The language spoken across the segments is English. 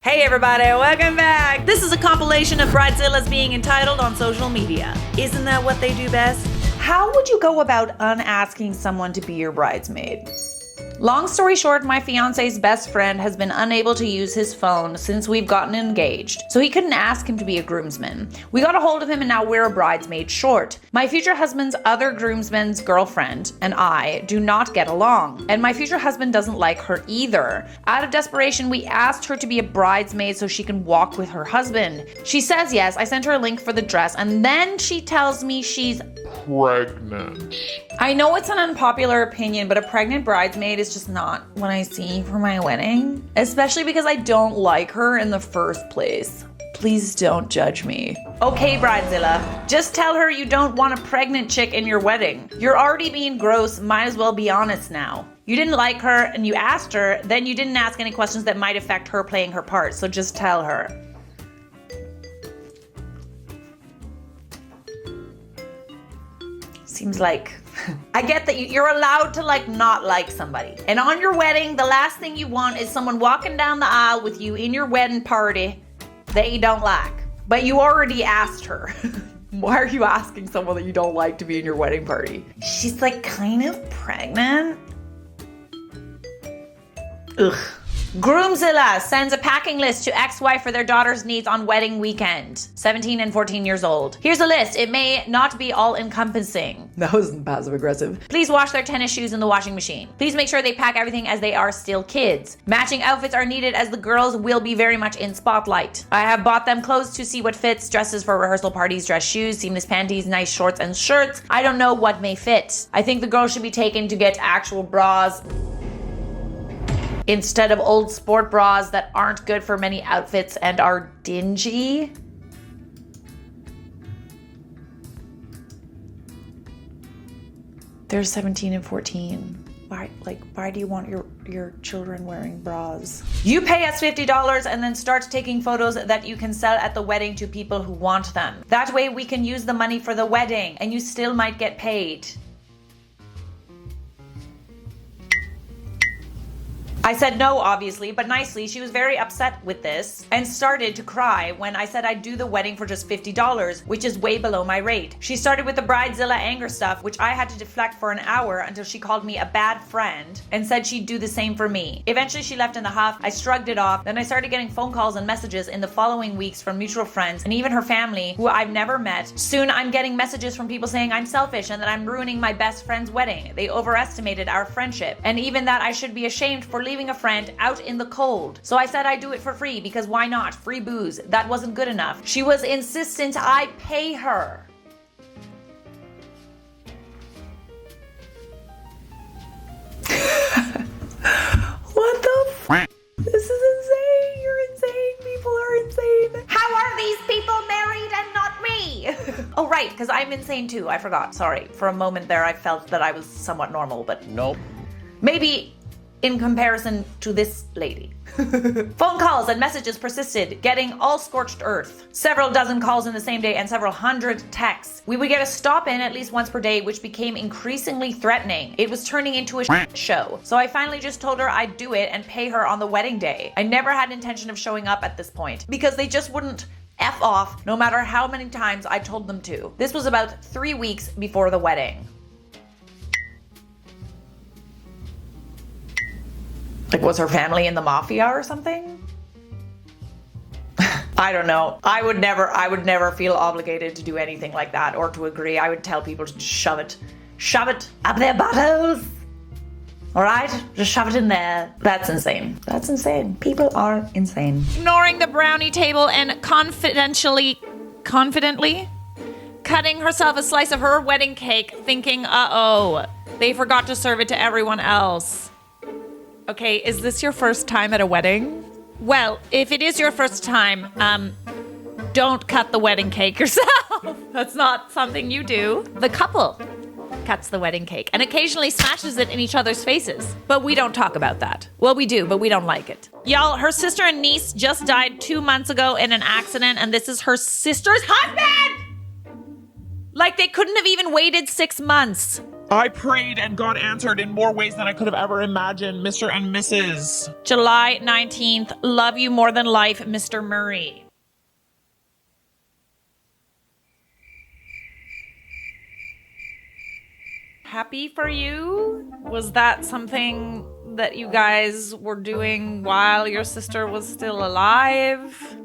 Hey everybody, welcome back! This is a compilation of Bridezillas being entitled on social media. Isn't that what they do best? How would you go about unasking someone to be your bridesmaid? Long story short, my fiance's best friend has been unable to use his phone since we've gotten engaged, so he couldn't ask him to be a groomsman. We got a hold of him and now we're a bridesmaid short. My future husband's other groomsman's girlfriend and I do not get along, and my future husband doesn't like her either. Out of desperation, we asked her to be a bridesmaid so she can walk with her husband. She says yes. I sent her a link for the dress and then she tells me she's pregnant. I know it's an unpopular opinion, but a pregnant bridesmaid is just not what I see for my wedding, especially because I don't like her in the first place. Please don't judge me. Okay, Bridezilla, just tell her you don't want a pregnant chick in your wedding. You're already being gross, might as well be honest now. You didn't like her and you asked her, then you didn't ask any questions that might affect her playing her part, so just tell her. Seems like I get that you're allowed to not like somebody. And on your wedding, the last thing you want is someone walking down the aisle with you in your wedding party that you don't like. But you already asked her. Why are you asking someone that you don't like to be in your wedding party? She's kind of pregnant. Ugh. Groomzilla sends a packing list to ex-wife for their daughter's needs on wedding weekend. 17 and 14 years old. Here's a list. It may not be all-encompassing. That wasn't passive-aggressive. Please wash their tennis shoes in the washing machine. Please make sure they pack everything as they are still kids. Matching outfits are needed as the girls will be very much in spotlight. I have bought them clothes to see what fits. Dresses for rehearsal parties, dress shoes, seamless panties, nice shorts and shirts. I don't know what may fit. I think the girls should be taken to get actual bras instead of old sport bras that aren't good for many outfits and are dingy. They're 17 and 14. Why do you want your children wearing bras? You pay us $50 and then start taking photos that you can sell at the wedding to people who want them. That way we can use the money for the wedding and you still might get paid. I said no, obviously, but nicely. She was very upset with this and started to cry when I said I'd do the wedding for just $50, which is way below my rate. She started with the Bridezilla anger stuff, which I had to deflect for an hour until she called me a bad friend and said she'd do the same for me. Eventually, she left in the huff. I shrugged it off. Then I started getting phone calls and messages in the following weeks from mutual friends and even her family, who I've never met. Soon, I'm getting messages from people saying I'm selfish and that I'm ruining my best friend's wedding. They overestimated our friendship and even that I should be ashamed for leaving a friend out in the cold. So I said I'd do it for free because why not? Free booze. That wasn't good enough. She was insistent I pay her. What the f? This is insane. You're insane. People are insane. How are these people married and not me? Oh, right, because I'm insane too. I forgot. Sorry. For a moment there, I felt that I was somewhat normal, but nope. Maybe in comparison to this lady. Phone calls and messages persisted, getting all scorched earth. Several dozen calls in the same day and several hundred texts. We would get a stop in at least once per day, which became increasingly threatening. It was turning into a show. So I finally just told her I'd do it and pay her on the wedding day. I never had intention of showing up at this point because they just wouldn't F off no matter how many times I told them to. This was about 3 weeks before the wedding. Was her family in the mafia or something? I don't know. I would never feel obligated to do anything like that or to agree. I would tell people to just shove it up their buttholes. All right, just shove it in there. That's insane. That's insane. People are insane. Ignoring the brownie table and confidently cutting herself a slice of her wedding cake, thinking, uh-oh, they forgot to serve it to everyone else. Okay, is this your first time at a wedding? Well, if it is your first time, don't cut the wedding cake yourself. That's not something you do. The couple cuts the wedding cake and occasionally smashes it in each other's faces. But we don't talk about that. Well, we do, but we don't like it. Y'all, her sister and niece just died 2 months ago in an accident, and this is her sister's husband! They couldn't have even waited 6 months. I prayed and God answered in more ways than I could have ever imagined, Mr. and Mrs. July 19th, love you more than life, Mr. Murray. Happy for you? Was that something that you guys were doing while your sister was still alive?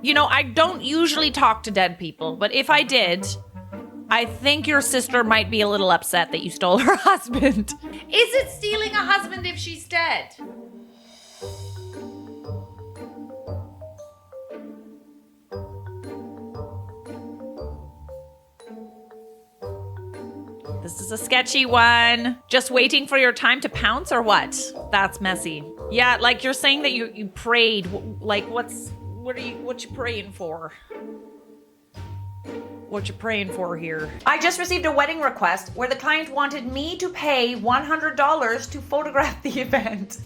You know, I don't usually talk to dead people, but if I did, I think your sister might be a little upset that you stole her husband. Is it stealing a husband if she's dead? This is a sketchy one. Just waiting for your time to pounce or what? That's messy. Yeah, like you're saying that you prayed. Like what you praying for? What you praying for here? I just received a wedding request where the client wanted me to pay $100 to photograph the event.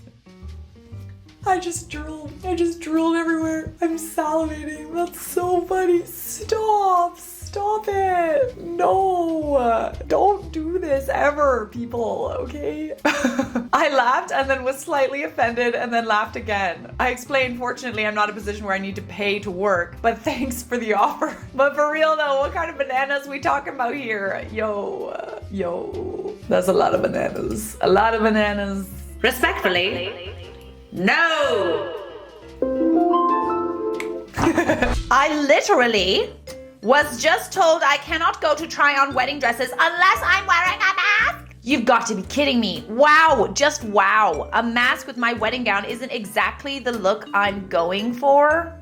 I just drooled everywhere. I'm salivating. That's so funny. Stop it. No, don't do this ever, people, okay? I laughed and then was slightly offended and then laughed again. I explained, fortunately, I'm not in a position where I need to pay to work, but thanks for the offer. But for real though, what kind of bananas we talking about here? Yo, that's a lot of bananas. A lot of bananas. Respectfully, no. I literally was just told I cannot go to try on wedding dresses unless I'm wearing a mask. You've got to be kidding me. Wow, just wow. A mask with my wedding gown isn't exactly the look I'm going for.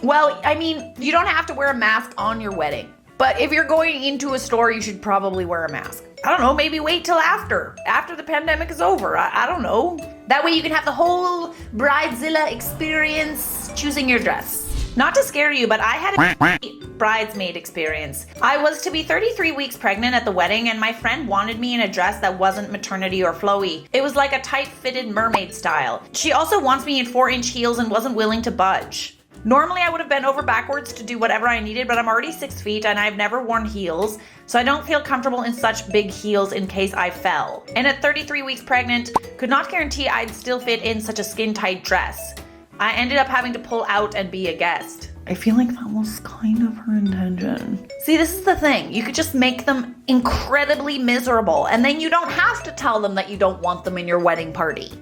Well, I mean, you don't have to wear a mask on your wedding. But if you're going into a store, you should probably wear a mask. I don't know, maybe wait till after the pandemic is over. I don't know. That way you can have the whole Bridezilla experience choosing your dress. Not to scare you, but I had a bridesmaid experience. I was to be 33 weeks pregnant at the wedding and my friend wanted me in a dress that wasn't maternity or flowy. It was like a tight-fitted mermaid style. She also wants me in 4-inch heels and wasn't willing to budge. Normally I would have bent over backwards to do whatever I needed, but I'm already 6 feet and I've never worn heels, so I don't feel comfortable in such big heels in case I fell. And at 33 weeks pregnant, could not guarantee I'd still fit in such a skin-tight dress. I ended up having to pull out and be a guest. I feel like that was kind of her intention. See, this is the thing. You could just make them incredibly miserable, and then you don't have to tell them that you don't want them in your wedding party.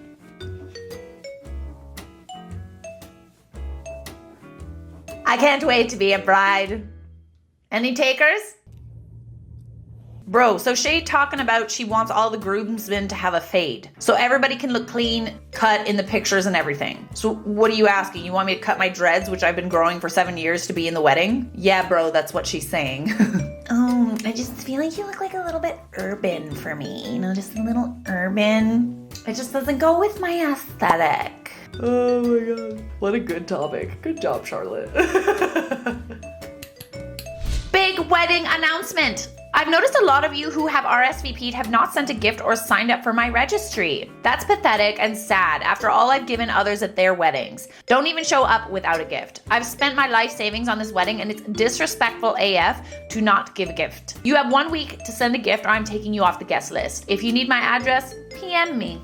I can't wait to be a bride. Any takers? Bro, so Shay talking about she wants all the groomsmen to have a fade. So everybody can look clean, cut in the pictures and everything. So what are you asking? You want me to cut my dreads, which I've been growing for 7 years, to be in the wedding? Yeah, bro, that's what she's saying. Oh, I just feel like you look like a little bit urban for me. You know, just a little urban. It just doesn't go with my aesthetic. Oh my god. What a good topic. Good job, Charlotte. Big wedding announcement. I've noticed a lot of you who have RSVP'd have not sent a gift or signed up for my registry. That's pathetic and sad after all I've given others at their weddings. Don't even show up without a gift. I've spent my life savings on this wedding and it's disrespectful AF to not give a gift. You have 1 week to send a gift or I'm taking you off the guest list. If you need my address, PM me.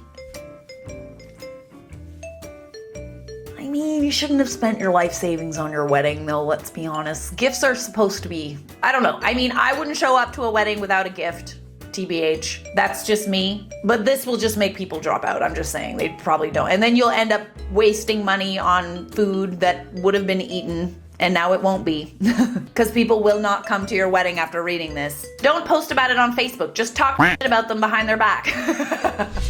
I mean, you shouldn't have spent your life savings on your wedding though, let's be honest. Gifts are supposed to be, I don't know. I mean, I wouldn't show up to a wedding without a gift, TBH. That's just me. But this will just make people drop out, I'm just saying. They probably don't. And then you'll end up wasting money on food that would have been eaten. And now it won't be. Because people will not come to your wedding after reading this. Don't post about it on Facebook. Just talk about them behind their back.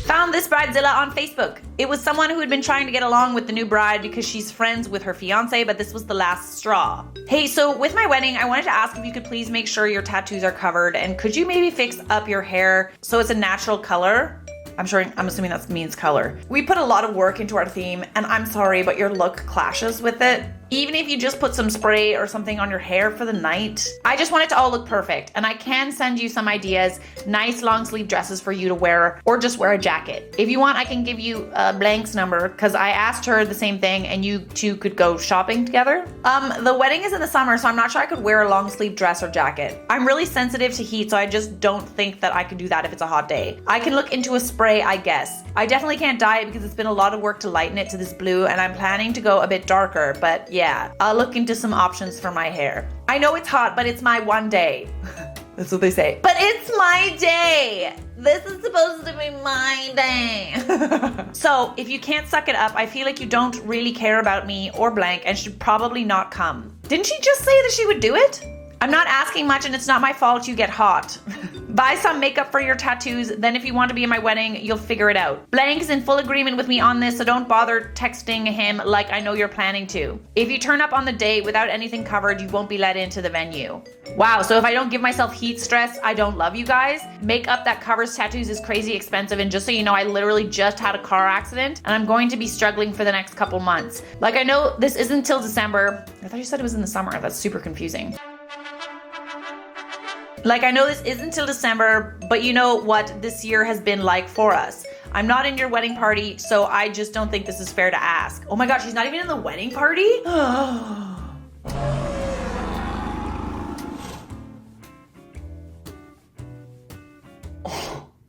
Found this Bridezilla on Facebook. It was someone who had been trying to get along with the new bride because she's friends with her fiance, but this was the last straw. Hey, so with my wedding, I wanted to ask if you could please make sure your tattoos are covered, and could you maybe fix up your hair so it's a natural color? I'm assuming that means color. We put a lot of work into our theme, and I'm sorry, but your look clashes with it. Even if you just put some spray or something on your hair for the night. I just want it to all look perfect. And I can send you some ideas, nice long sleeve dresses for you to wear, or just wear a jacket. If you want, I can give you Blank's number because I asked her the same thing and you two could go shopping together. The wedding is in the summer, so I'm not sure I could wear a long sleeve dress or jacket. I'm really sensitive to heat, so I just don't think that I could do that if it's a hot day. I can look into a spray, I guess. I definitely can't dye it because it's been a lot of work to lighten it to this blue, and I'm planning to go a bit darker, but yeah, I'll look into some options for my hair. I know it's hot, but it's my one day. That's what they say. But it's my day. This is supposed to be my day. So if you can't suck it up, I feel like you don't really care about me or Blank and should probably not come. Didn't she just say that she would do it? I'm not asking much and it's not my fault you get hot. Buy some makeup for your tattoos, then if you want to be in my wedding, you'll figure it out. Blank is in full agreement with me on this, so don't bother texting him like I know you're planning to. If you turn up on the day without anything covered, you won't be let into the venue. Wow, so if I don't give myself heat stress, I don't love you guys? Makeup that covers tattoos is crazy expensive, and just so you know, I literally just had a car accident, and I'm going to be struggling for the next couple months. Like, I know this isn't till December. I thought you said it was in the summer. That's super confusing. Like, I know this isn't till December, but you know what this year has been like for us. I'm not in your wedding party, so I just don't think this is fair to ask. Oh my God, she's not even in the wedding party?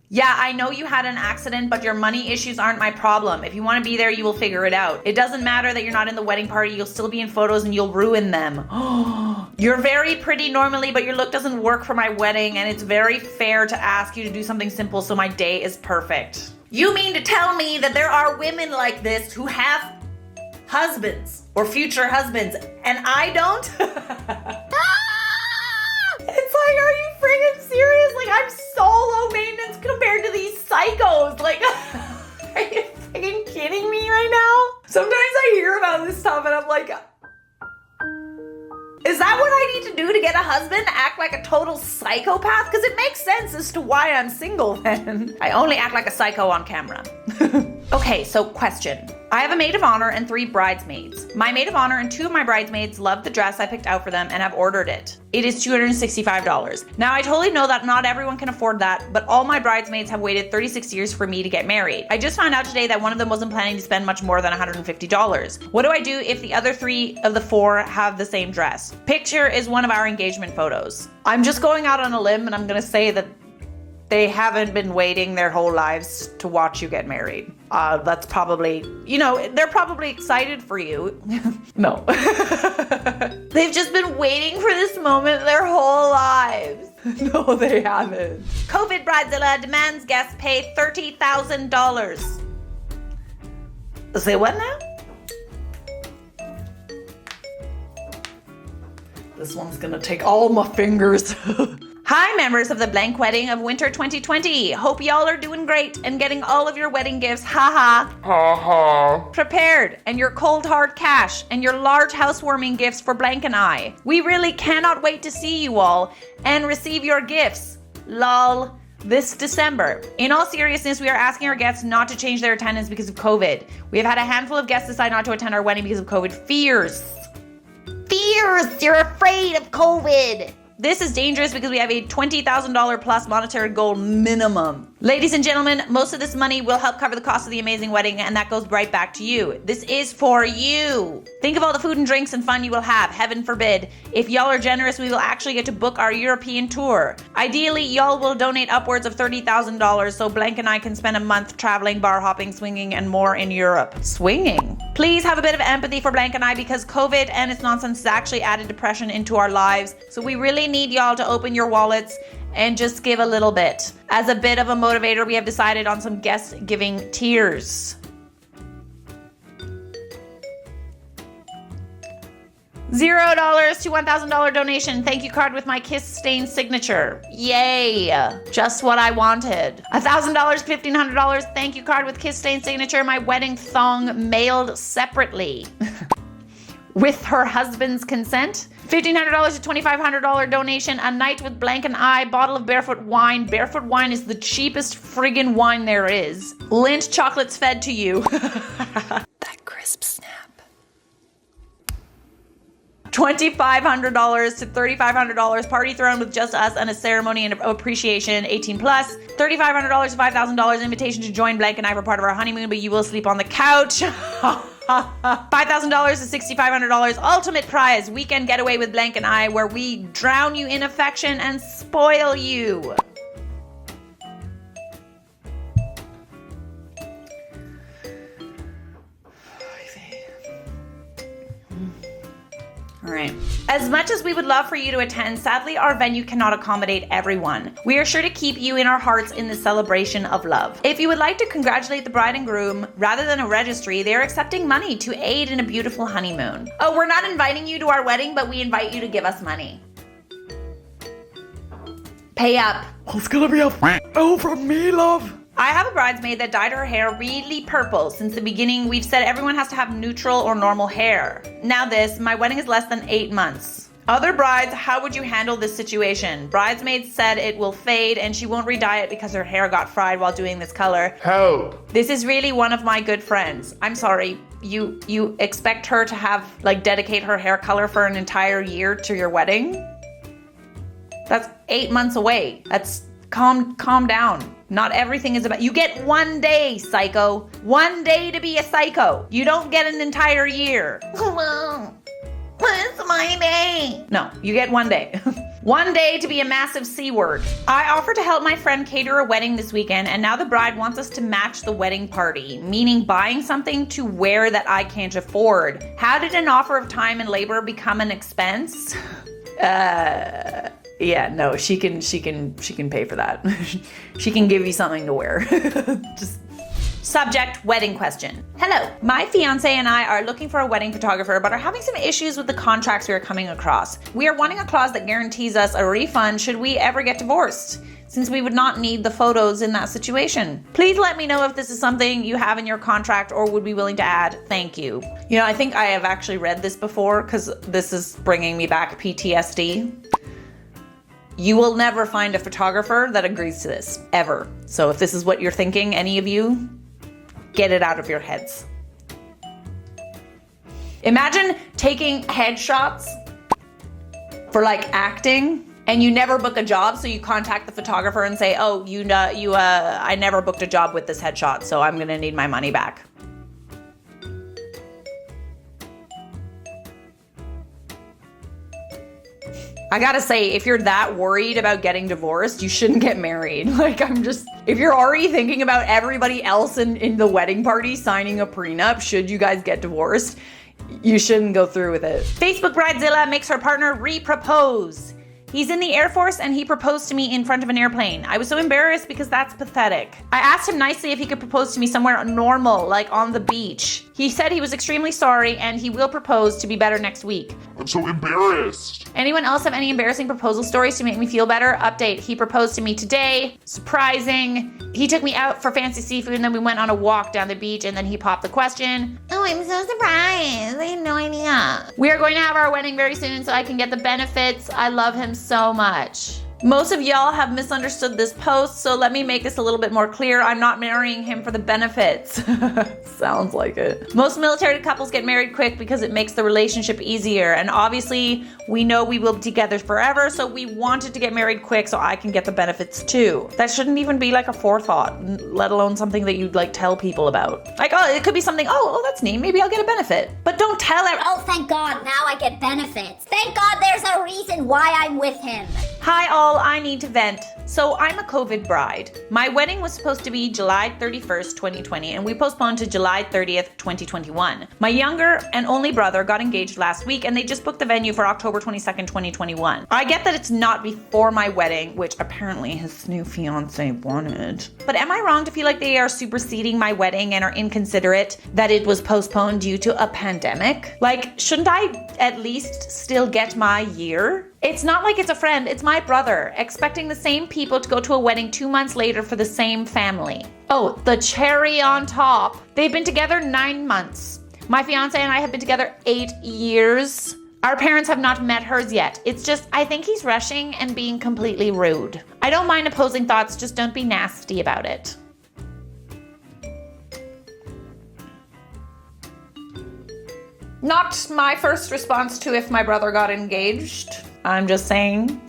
Yeah, I know you had an accident, but your money issues aren't my problem. If you want to be there, you will figure it out. It doesn't matter that you're not in the wedding party. You'll still be in photos and you'll ruin them. You're very pretty normally, but your look doesn't work for my wedding, and it's very fair to ask you to do something simple so my day is perfect. You mean to tell me that there are women like this who have husbands or future husbands, and I don't? It's like, are you friggin' serious? Like, I'm so low maintenance compared to these psychos. Like, are you friggin' kidding me right now? Sometimes I hear about this stuff and I'm like, is that what I need to do to get a husband? Act like a total psychopath? Because it makes sense as to why I'm single then. I only act like a psycho on camera. Okay, so question. I have a maid of honor and 3 bridesmaids. My maid of honor and 2 of my bridesmaids love the dress I picked out for them and have ordered it. It is $265. Now, I totally know that not everyone can afford that, but all my bridesmaids have waited 36 years for me to get married. I just found out today that one of them wasn't planning to spend much more than $150. What do I do if the other 3 of the 4 have the same dress? Picture is one of our engagement photos. I'm just going out on a limb and I'm gonna say that they haven't been waiting their whole lives to watch you get married. That's probably, you know, they're probably excited for you. No. They've just been waiting for this moment their whole lives. No, they haven't. COVID Bridezilla demands guests pay $30,000. Say what now? This one's gonna take all my fingers. Hi, members of the Blank Wedding of Winter 2020. Hope y'all are doing great and getting all of your wedding gifts, prepared, and your cold hard cash and your large housewarming gifts for Blank and I. We really cannot wait to see you all and receive your gifts. Lol. This December. In all seriousness, we are asking our guests not to change their attendance because of COVID. We have had a handful of guests decide not to attend our wedding because of COVID fears. Fears! You're afraid of COVID! This is dangerous because we have a $20,000 plus monetary goal minimum. Ladies and gentlemen, most of this money will help cover the cost of the amazing wedding, and that goes right back to you. This is for you. Think of all the food and drinks and fun you will have. Heaven forbid. If y'all are generous, we will actually get to book our European tour. Ideally, y'all will donate upwards of $30,000 so Blank and I can spend a month traveling, bar hopping, swinging, and more in Europe. Swinging? Please have a bit of empathy for Blank and I because COVID and its nonsense has actually added depression into our lives, so we really need y'all to open your wallets and just give a little bit. As a bit of a motivator, we have decided on some guest giving tiers. $0 to $1,000 donation. Thank you card with my kiss stain signature. Yay. Just what I wanted. $1,000, $1,500. Thank you card with kiss stain signature. My wedding thong mailed separately. With her husband's consent. $1,500 to $2,500 donation. A night with Blank and I. Bottle of Barefoot wine. Barefoot wine is the cheapest friggin' wine there is. Lindt chocolates fed to you. That crisp snap. $2,500 to $3,500 party thrown with just us and a ceremony and appreciation 18 plus. $3,500 to $5,000 invitation to join Blank and I for part of our honeymoon, but you will sleep on the couch. $5,000 to $6,500 ultimate prize weekend getaway with Blank and I, where we drown you in affection and spoil you. All right. As much as we would love for you to attend, sadly, our venue cannot accommodate everyone. We are sure to keep you in our hearts in the celebration of love. If you would like to congratulate the bride and groom, rather than a registry, they are accepting money to aid in a beautiful honeymoon. Oh, we're not inviting you to our wedding, but we invite you to give us money. Pay up. Well, it's gonna be a oh from me, love. I have a bridesmaid that dyed her hair really purple. Since the beginning, we've said everyone has to have neutral or normal hair. Now this, my wedding is less than 8 months. Other brides, how would you handle this situation? Bridesmaid said it will fade and she won't re-dye it because her hair got fried while doing this color. Help. This is really one of my good friends. I'm sorry, you expect her to have, like, dedicate her hair color for an entire year to your wedding? That's 8 months away. That's, calm down. Not everything is about, you get 1 day, psycho. 1 day to be a psycho. You don't get an entire year. What's my day? No, you get 1 day. 1 day to be a massive C word. I offered to help my friend cater a wedding this weekend, and now the bride wants us to match the wedding party, meaning buying something to wear that I can't afford. How did an offer of time and labor become an expense? Yeah, no, she can pay for that. She can give you something to wear. Just subject, wedding question. Hello, my fiance and I are looking for a wedding photographer, but are having some issues with the contracts we are coming across. We are wanting a clause that guarantees us a refund should we ever get divorced, since we would not need the photos in that situation. Please let me know if this is something you have in your contract or would be willing to add. Thank you. You know, I think I have actually read this before because this is bringing me back PTSD. You will never find a photographer that agrees to this, ever. So if this is what you're thinking, any of you, get it out of your heads. Imagine taking headshots for, like, acting, and you never book a job, so you contact the photographer and say, oh, I never booked a job with this headshot, so I'm gonna need my money back. I gotta say, if you're that worried about getting divorced, you shouldn't get married. Like, if you're already thinking about everybody else in the wedding party signing a prenup, should you guys get divorced, you shouldn't go through with it. Facebook Bridezilla makes her partner re-propose. He's in the Air Force and he proposed to me in front of an airplane. I was so embarrassed because that's pathetic. I asked him nicely if he could propose to me somewhere normal, like on the beach. He said he was extremely sorry and he will propose to be better next week. I'm so embarrassed. Anyone else have any embarrassing proposal stories to make me feel better? Update, he proposed to me today. Surprising. He took me out for fancy seafood and then we went on a walk down the beach and then he popped the question. Oh, I'm so surprised. I had no idea. We are going to have our wedding very soon so I can get the benefits. I love him so much. Most of y'all have misunderstood this post, so let me make this a little bit more clear. I'm not marrying him for the benefits. Sounds like it. Most military couples get married quick because it makes the relationship easier, and obviously we know we will be together forever, so we wanted to get married quick so I can get the benefits too. That shouldn't even be like a forethought, let alone something that you'd like tell people about. Like, oh, it could be something, oh, that's neat, maybe I'll get a benefit. But don't tell everyone. Oh, thank God, now I get benefits. Thank God there's a reason why I'm with him. Hi all, I need to vent. So I'm a COVID bride. My wedding was supposed to be July 31st, 2020, and we postponed to July 30th, 2021. My younger and only brother got engaged last week and they just booked the venue for October 22nd, 2021. I get that it's not before my wedding, which apparently his new fiance wanted. But am I wrong to feel like they are superseding my wedding and are inconsiderate that it was postponed due to a pandemic? Like, shouldn't I at least still get my year? It's not like it's a friend, it's my brother, expecting the same people to go to a wedding 2 months later for the same family. Oh, the cherry on top. They've been together 9 months. My fiance and I have been together 8 years. Our parents have not met hers yet. It's just, I think he's rushing and being completely rude. I don't mind opposing thoughts, just don't be nasty about it. Not my first response to if my brother got engaged. I'm just saying.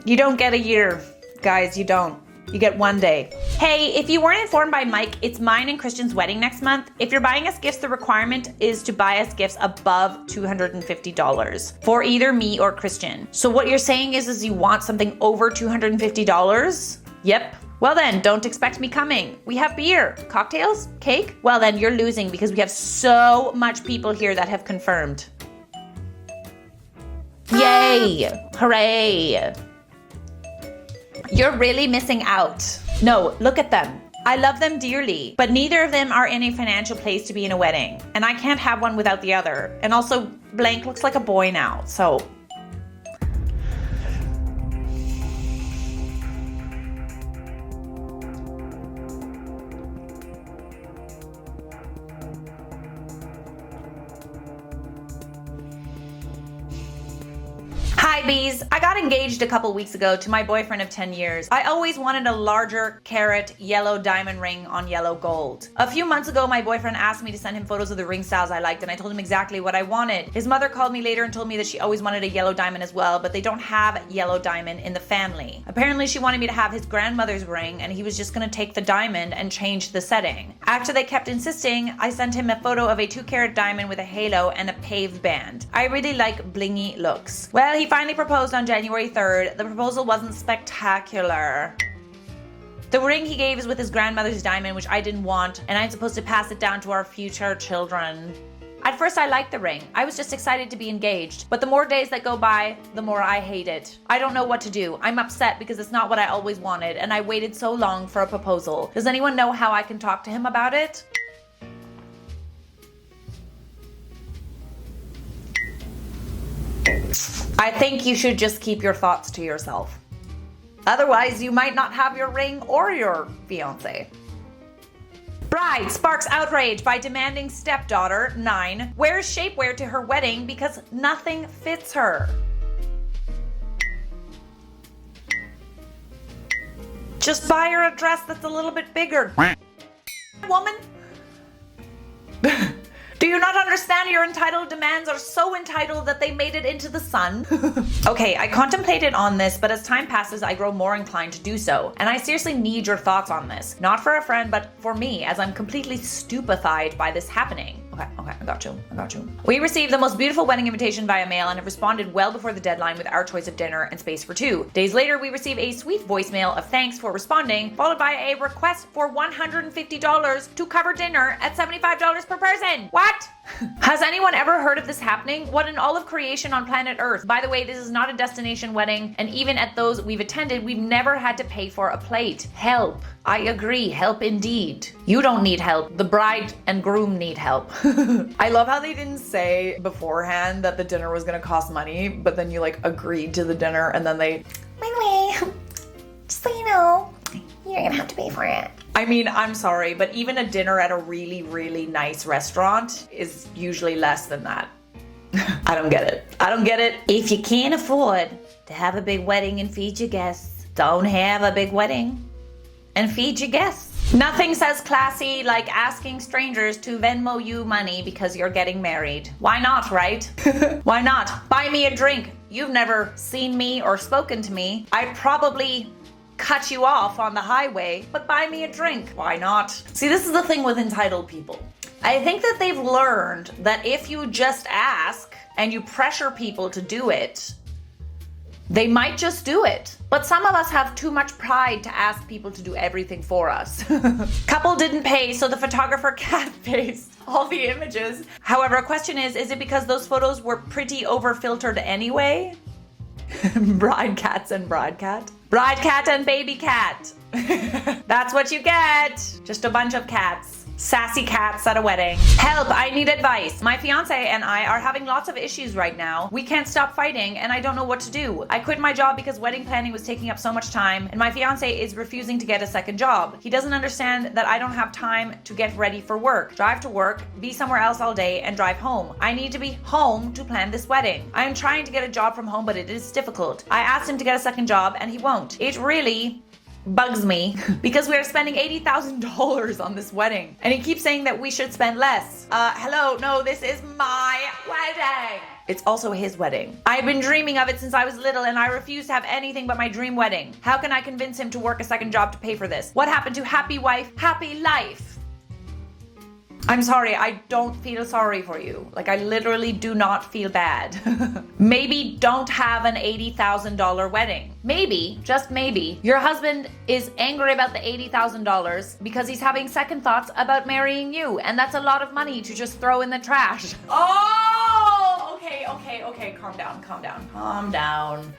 You don't get a year, guys, you don't. You get 1 day. Hey, if you weren't informed by Mike, it's mine and Christian's wedding next month. If you're buying us gifts, the requirement is to buy us gifts above $250 for either me or Christian. So what you're saying is you want something over $250? Yep. Well then, don't expect me coming. We have beer, cocktails, cake. Well then, you're losing because we have so much people here that have confirmed. Yay! Hooray! You're really missing out. No, look at them. I love them dearly, but neither of them are in a financial place to be in a wedding. And I can't have one without the other. And also, Blank looks like a boy now, so... Hi bees! I got engaged a couple weeks ago to my boyfriend of 10 years. I always wanted a larger carat yellow diamond ring on yellow gold. A few months ago, my boyfriend asked me to send him photos of the ring styles I liked, and I told him exactly what I wanted. His mother called me later and told me that she always wanted a yellow diamond as well, but they don't have yellow diamond in the family. Apparently she wanted me to have his grandmother's ring, and he was just gonna take the diamond and change the setting. After they kept insisting, I sent him a photo of a 2-carat diamond with a halo and a paved band. I really like blingy looks. Well, he finally proposed on January 3rd. The proposal wasn't spectacular. The ring he gave is with his grandmother's diamond, which I didn't want, and I'm supposed to pass it down to our future children. At first I liked the ring. I was just excited to be engaged, but the more days that go by, the more I hate it. I don't know what to do. I'm upset because it's not what I always wanted, and I waited so long for a proposal. Does anyone know how I can talk to him about it? I think you should just keep your thoughts to yourself. Otherwise, you might not have your ring or your fiancé. Bride sparks outrage by demanding stepdaughter, 9, wears shapewear to her wedding because nothing fits her. Just buy her a dress that's a little bit bigger. Woman. Do you not understand your entitled demands are so entitled that they made it into the sun? Okay, I contemplated on this, but as time passes, I grow more inclined to do so. And I seriously need your thoughts on this. Not for a friend, but for me, as I'm completely stupefied by this happening. Okay, I got you. We received the most beautiful wedding invitation via mail and have responded well before the deadline with our choice of dinner and space for 2. Days later, we receive a sweet voicemail of thanks for responding, followed by a request for $150 to cover dinner at $75 per person. What? Has anyone ever heard of this happening? What in all of creation on planet Earth? By the way, this is not a destination wedding, and even at those we've attended, we've never had to pay for a plate. Help. I agree, help indeed. You don't need help. The bride and groom need help. I love how they didn't say beforehand that the dinner was gonna cost money, but then you like agreed to the dinner and then they, By the way, just so you know, you're gonna have to pay for it. I mean, I'm sorry, but even a dinner at a really, really nice restaurant is usually less than that. I don't get it. If you can't afford to have a big wedding and feed your guests, don't have a big wedding and feed your guests. Nothing says classy like asking strangers to Venmo you money because you're getting married. Why not, right? Why not? Buy me a drink. You've never seen me or spoken to me. I'd probably cut you off on the highway, but buy me a drink. Why not? See, this is the thing with entitled people. I think that they've learned that if you just ask and you pressure people to do it, they might just do it. But some of us have too much pride to ask people to do everything for us. Couple didn't pay, so the photographer cat-faced all the images. However, a question is it because those photos were pretty over-filtered anyway? Bride cats and bride cat. Bride cat and baby cat. That's what you get. Just a bunch of cats. Sassy cats at a wedding. Help, I need advice. My fiance and I are having lots of issues right now. We can't stop fighting and I don't know what to do. I quit my job because wedding planning was taking up so much time and my fiance is refusing to get a second job. He doesn't understand that I don't have time to get ready for work, drive to work, be somewhere else all day and drive home. I need to be home to plan this wedding. I am trying to get a job from home, but it is difficult. I asked him to get a second job and he won't. It really bugs me because we are spending $80,000 on this wedding. And he keeps saying that we should spend less. Hello, no, this is my wedding. It's also his wedding. I've been dreaming of it since I was little and I refuse to have anything but my dream wedding. How can I convince him to work a second job to pay for this? What happened to happy wife, happy life? I'm sorry, I don't feel sorry for you. Like, I literally do not feel bad. Maybe don't have an $80,000 wedding. Maybe, just maybe, your husband is angry about the $80,000 because he's having second thoughts about marrying you, and that's a lot of money to just throw in the trash. Oh, okay, calm down. Calm down.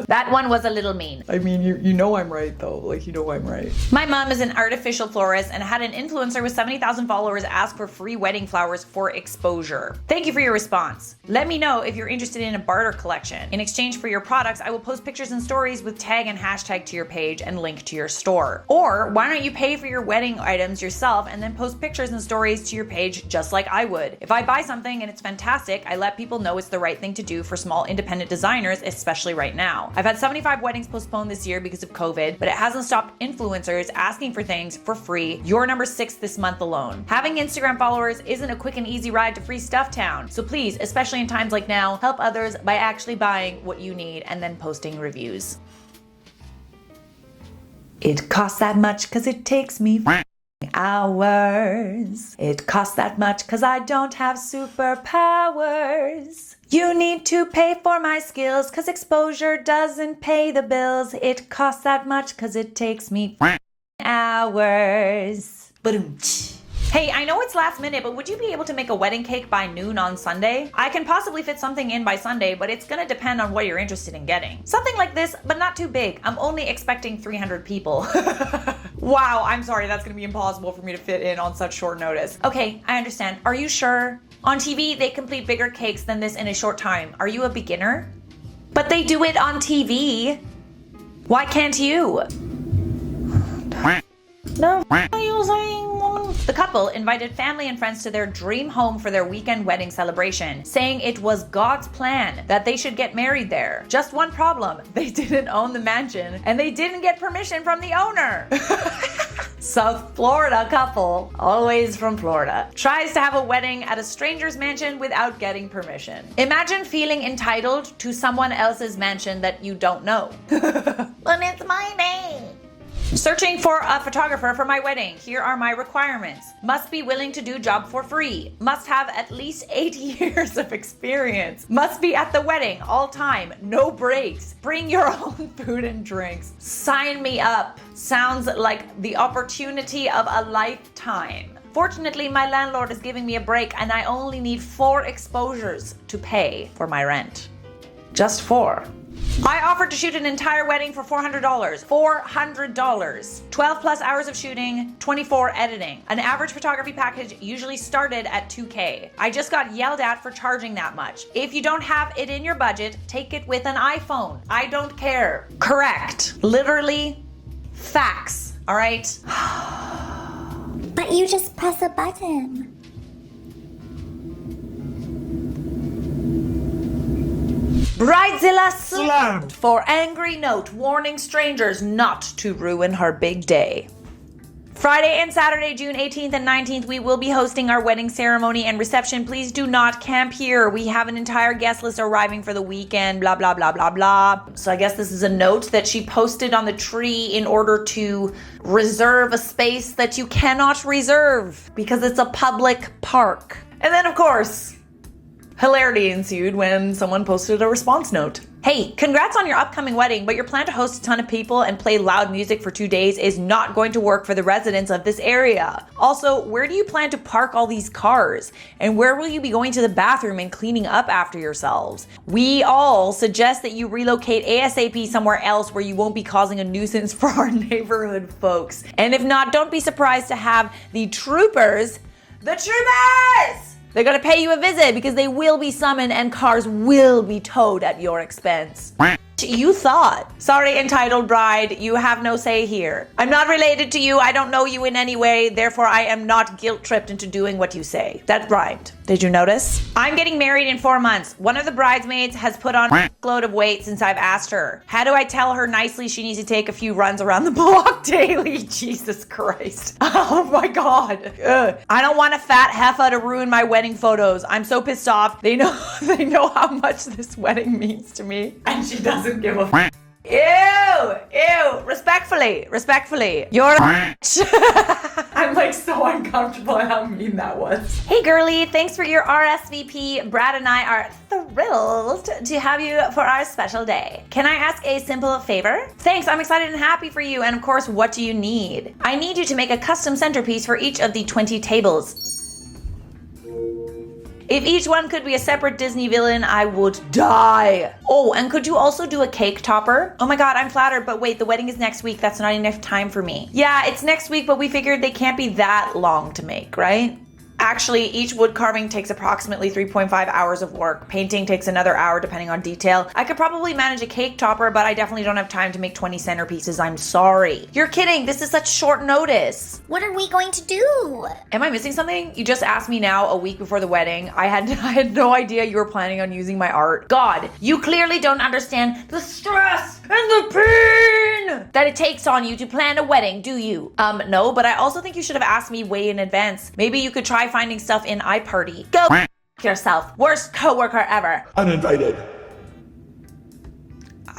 That one was a little mean. I mean, you know I'm right though. Like, you know I'm right. My mom is an artificial florist and had an influencer with 70,000 followers ask for free wedding flowers for exposure. Thank you for your response. Let me know if you're interested in a barter collection. In exchange for your products, I will post pictures and stories with tag and hashtag to your page and link to your store. Or why don't you pay for your wedding items yourself and then post pictures and stories to your page just like I would. If I buy something and it's fantastic, I let people know it's the right thing to do for small independent designers, especially right now. I've had 75 weddings postponed this year because of COVID, but it hasn't stopped influencers asking for things for free. You're number 6 this month alone. Having Instagram followers isn't a quick and easy ride to free stuff town. So please, especially in times like now, help others by actually buying what you need and then posting reviews. It costs that much cause it takes me hours. It costs that much cause I don't have superpowers. You need to pay for my skills cause exposure doesn't pay the bills. It costs that much cause it takes me hours. Hey, I know it's last minute, but would you be able to make a wedding cake by noon on Sunday? I can possibly fit something in by Sunday, but it's gonna depend on what you're interested in getting. Something like this, but not too big. I'm only expecting 300 people. Wow, I'm sorry, that's gonna be impossible for me to fit in on such short notice. Okay, I understand. Are you sure? On TV, they complete bigger cakes than this in a short time. Are you a beginner? But they do it on TV. Why can't you? No, you saying? The couple invited family and friends to their dream home for their weekend wedding celebration, saying it was God's plan that they should get married there. Just one problem, they didn't own the mansion and they didn't get permission from the owner. South Florida couple, always from Florida, tries to have a wedding at a stranger's mansion without getting permission. Imagine feeling entitled to someone else's mansion that you don't know. But it's my name. Searching for a photographer for my wedding. Here are my requirements. Must be willing to do job for free. Must have at least 8 years of experience. Must be at the wedding all time. No breaks. Bring your own food and drinks. Sign me up. Sounds like the opportunity of a lifetime. Fortunately, my landlord is giving me a break and I only need 4 exposures to pay for my rent. Just 4. I offered to shoot an entire wedding for $400. $400. 12 plus hours of shooting, 24 editing. An average photography package usually started at $2K. I just got yelled at for charging that much. If you don't have it in your budget, take it with an iPhone. I don't care. Correct. Literally, facts. All right? But you just press a button. Bridezilla slammed for angry note warning strangers not to ruin her big day. Friday and Saturday, June 18th and 19th, we will be hosting our wedding ceremony and reception. Please do not camp here. We have an entire guest list arriving for the weekend, blah, blah, blah, blah, blah. So I guess this is a note that she posted on the tree in order to reserve a space that you cannot reserve because it's a public park. And then, of course, hilarity ensued when someone posted a response note. Hey, congrats on your upcoming wedding, but your plan to host a ton of people and play loud music for 2 days is not going to work for the residents of this area. Also, where do you plan to park all these cars? And where will you be going to the bathroom and cleaning up after yourselves? We all suggest that you relocate ASAP somewhere else where you won't be causing a nuisance for our neighborhood folks. And if not, don't be surprised to have the troopers, they're gonna pay you a visit because they will be summoned and cars will be towed at your expense. you thought. Sorry, entitled bride, you have no say here. I'm not related to you. I don't know you in any way. Therefore, I am not guilt-tripped into doing what you say. That rhymed. Did you notice? I'm getting married in 4 months. One of the bridesmaids has put on a load of weight since I've asked her. How do I tell her nicely she needs to take a few runs around the block daily? Jesus Christ. Oh my God. Ugh. I don't want a fat heifer to ruin my wedding photos. I'm so pissed off. They know how much this wedding means to me. And she doesn't give a f. Ew, respectfully, you're a I'm like so uncomfortable at how mean that was. Hey girlie, thanks for your RSVP. Brad and I are thrilled to have you for our special day. Can I ask a simple favor? Thanks, I'm excited and happy for you. And of course, what do you need? I need you to make a custom centerpiece for each of the 20 tables. If each one could be a separate Disney villain, I would die. Oh, and could you also do a cake topper? Oh my God, I'm flattered, but wait, the wedding is next week. That's not enough time for me. Yeah, it's next week, but we figured they can't be that long to make, right? Actually, each wood carving takes approximately 3.5 hours of work. Painting takes another hour depending on detail. I could probably manage a cake topper, but I definitely don't have time to make 20 centerpieces. I'm sorry. You're kidding. This is such short notice. What are we going to do? Am I missing something? You just asked me now a week before the wedding. I had no idea you were planning on using my art. God, you clearly don't understand the stress and the pain that it takes on you to plan a wedding, do you? No, but I also think you should have asked me way in advance. Maybe you could try finding stuff in iParty. Go yourself. Worst coworker ever. Uninvited.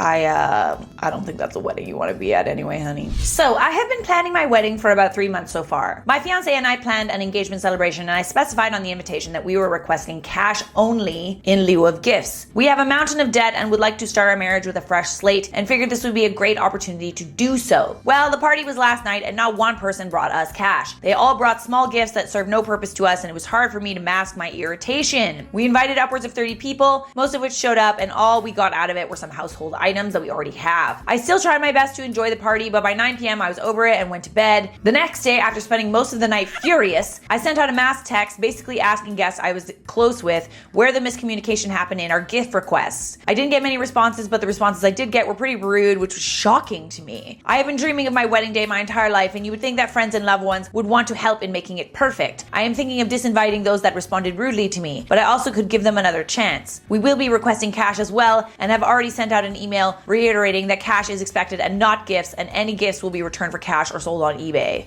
I don't think that's a wedding you want to be at anyway, honey. So I have been planning my wedding for about 3 months so far. My fiance and I planned an engagement celebration, and I specified on the invitation that we were requesting cash only in lieu of gifts. We have a mountain of debt and would like to start our marriage with a fresh slate, and figured this would be a great opportunity to do so. Well, the party was last night and not one person brought us cash. They all brought small gifts that served no purpose to us, and it was hard for me to mask my irritation. We invited upwards of 30 people, most of which showed up, and all we got out of it were some household items that we already have. I still tried my best to enjoy the party, but by 9 p.m. I was over it and went to bed. The next day, after spending most of the night furious, I sent out a mass text basically asking guests I was close with where the miscommunication happened in our gift requests. I didn't get many responses, but the responses I did get were pretty rude, which was shocking to me. I have been dreaming of my wedding day my entire life, and you would think that friends and loved ones would want to help in making it perfect. I am thinking of disinviting those that responded rudely to me, but I also could give them another chance. We will be requesting cash as well, and have already sent out an email reiterating that cash is expected and not gifts, and any gifts will be returned for cash or sold on eBay.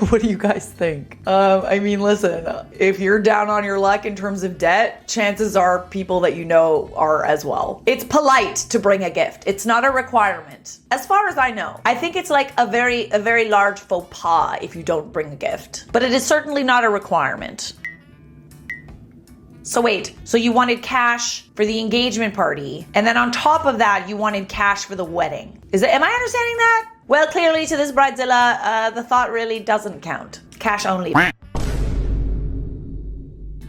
What do you guys think? I mean, listen, if you're down on your luck in terms of debt, chances are people that you know are as well. It's polite to bring a gift. It's not a requirement. As far as I know. I think it's like a very large faux pas if you don't bring a gift. But it is certainly not a requirement. So wait, so you wanted cash for the engagement party, and then on top of that, you wanted cash for the wedding. Am I understanding that? Well, clearly to this Bridezilla, the thought really doesn't count. Cash only.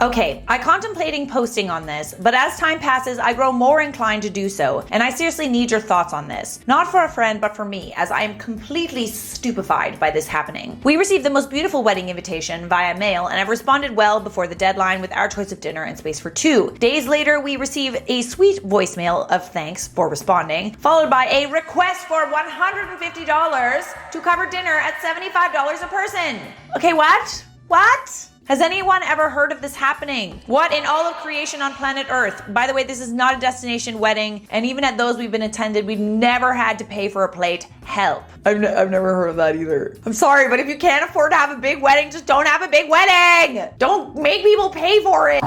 Okay, I'm contemplating posting on this, but as time passes, I grow more inclined to do so, and I seriously need your thoughts on this. Not for a friend, but for me, as I am completely stupefied by this happening. We received the most beautiful wedding invitation via mail, and I've responded well before the deadline with our choice of dinner and space for 2. Days later, we receive a sweet voicemail of thanks for responding, followed by a request for $150 to cover dinner at $75 a person. Okay, what? What? Has anyone ever heard of this happening? What in all of creation on planet Earth? By the way, this is not a destination wedding, and even at those we've been attended, we've never had to pay for a plate. Help. I've never heard of that either. I'm sorry, but if you can't afford to have a big wedding, just don't have a big wedding. Don't make people pay for it.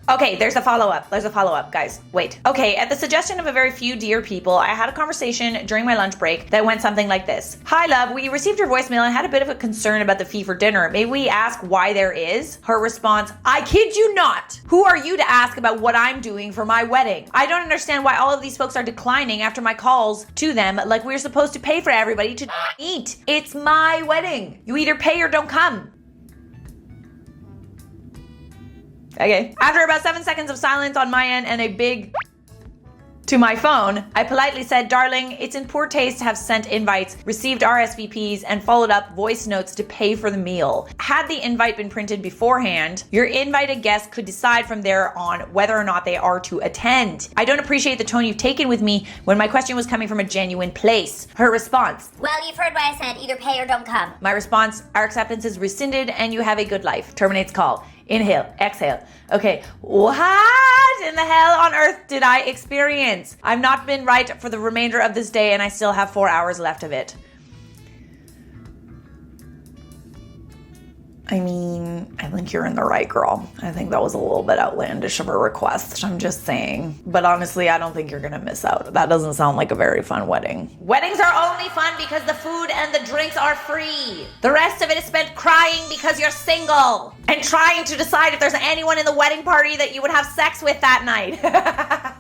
Okay, there's a follow-up, guys. Wait. Okay, at the suggestion of a very few dear people, I had a conversation during my lunch break that went something like this. Hi, love. We received your voicemail and had a bit of a concern about the fee for dinner. May we ask why there is? Her response, I kid you not. Who are you to ask about what I'm doing for my wedding? I don't understand why all of these folks are declining after my calls to them like we're supposed to pay for everybody to eat. It's my wedding. You either pay or don't come. Okay. After about 7 seconds of silence on my end and a big to my phone. I politely said, darling, it's in poor taste to have sent invites, received RSVPs, and followed up voice notes to pay for the meal. Had the invite been printed beforehand, your invited guests could decide from there on whether or not they are to attend. I don't appreciate the tone you've taken with me when my question was coming from a genuine place. Her response. Well, you've heard what I said. Either pay or don't come. My response, our acceptance is rescinded and you have a good life. Terminates call. Inhale, exhale. Okay, what in the hell on earth did I experience? I've not been right for the remainder of this day and I still have 4 hours left of it. I mean, I think you're in the right, girl. I think that was a little bit outlandish of a request. I'm just saying. But honestly, I don't think you're gonna miss out. That doesn't sound like a very fun wedding. Weddings are only fun because the food and the drinks are free. The rest of it is spent crying because you're single and trying to decide if there's anyone in the wedding party that you would have sex with that night.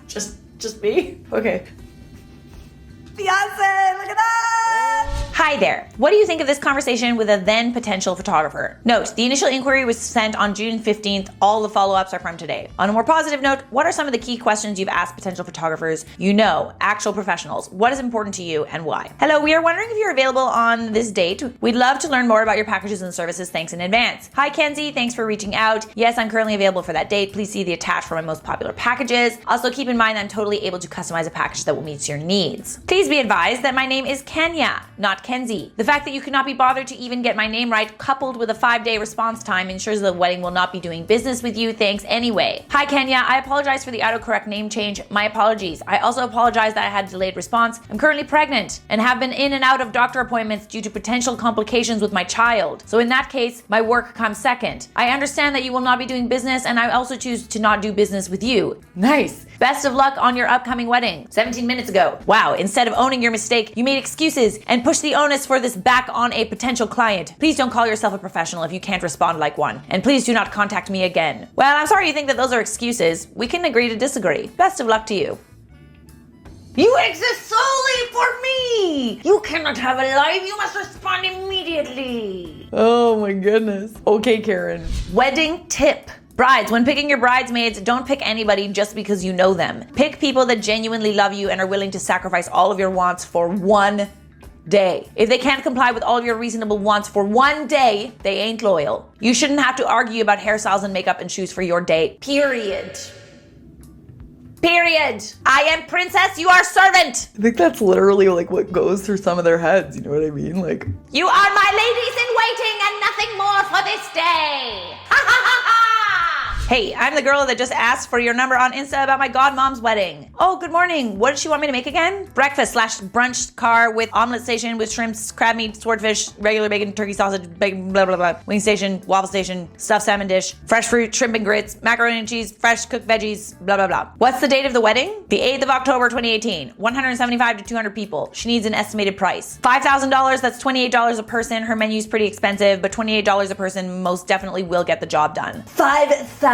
just me? Okay. Beyonce, look at that! Hi there. What do you think of this conversation with a then potential photographer? Note, the initial inquiry was sent on June 15th. All the follow-ups are from today. On a more positive note, what are some of the key questions you've asked potential photographers you know, actual professionals? What is important to you and why? Hello, we are wondering if you're available on this date. We'd love to learn more about your packages and services. Thanks in advance. Hi, Kenzie. Thanks for reaching out. Yes, I'm currently available for that date. Please see the attached for my most popular packages. Also, keep in mind that I'm totally able to customize a package that will meet your needs. Please be advised that my name is Kenya, not Kenzie. The fact that you could not be bothered to even get my name right, coupled with a 5-day response time, ensures the wedding will not be doing business with you. Thanks anyway. Hi Kenya, I apologize for the autocorrect name change. My apologies. I also apologize that I had delayed response. I'm currently pregnant and have been in and out of doctor appointments due to potential complications with my child. So in that case, my work comes second. I understand that you will not be doing business and I also choose to not do business with you. Nice. Best of luck on your upcoming wedding. 17 minutes ago. Wow, instead of owning your mistake, you made excuses and pushed the onus for this back on a potential client. Please don't call yourself a professional if you can't respond like one. And please do not contact me again. Well, I'm sorry you think that those are excuses. We can agree to disagree. Best of luck to you. You exist solely for me! You cannot have a life, you must respond immediately. Oh my goodness. Okay, Karen. Wedding tip. Brides, when picking your bridesmaids, don't pick anybody just because you know them. Pick people that genuinely love you and are willing to sacrifice all of your wants for one day. If they can't comply with all of your reasonable wants for one day, they ain't loyal. You shouldn't have to argue about hairstyles and makeup and shoes for your date. Period. I am princess, you are servant. I think that's literally like what goes through some of their heads, you know what I mean? Like, you are my ladies in waiting and nothing more for this day. Ha ha ha ha! Hey, I'm the girl that just asked for your number on Insta about my godmom's wedding. Oh, good morning. What did she want me to make again? Breakfast / brunch car with omelet station with shrimps, crab meat, swordfish, regular bacon, turkey sausage, bacon, blah, blah, blah. Wing station, waffle station, stuffed salmon dish, fresh fruit, shrimp and grits, macaroni and cheese, fresh cooked veggies, blah, blah, blah. What's the date of the wedding? The 8th of October, 2018. 175 to 200 people. She needs an estimated price. $5,000, that's $28 a person. Her menu's pretty expensive, but $28 a person most definitely will get the job done. $5,000?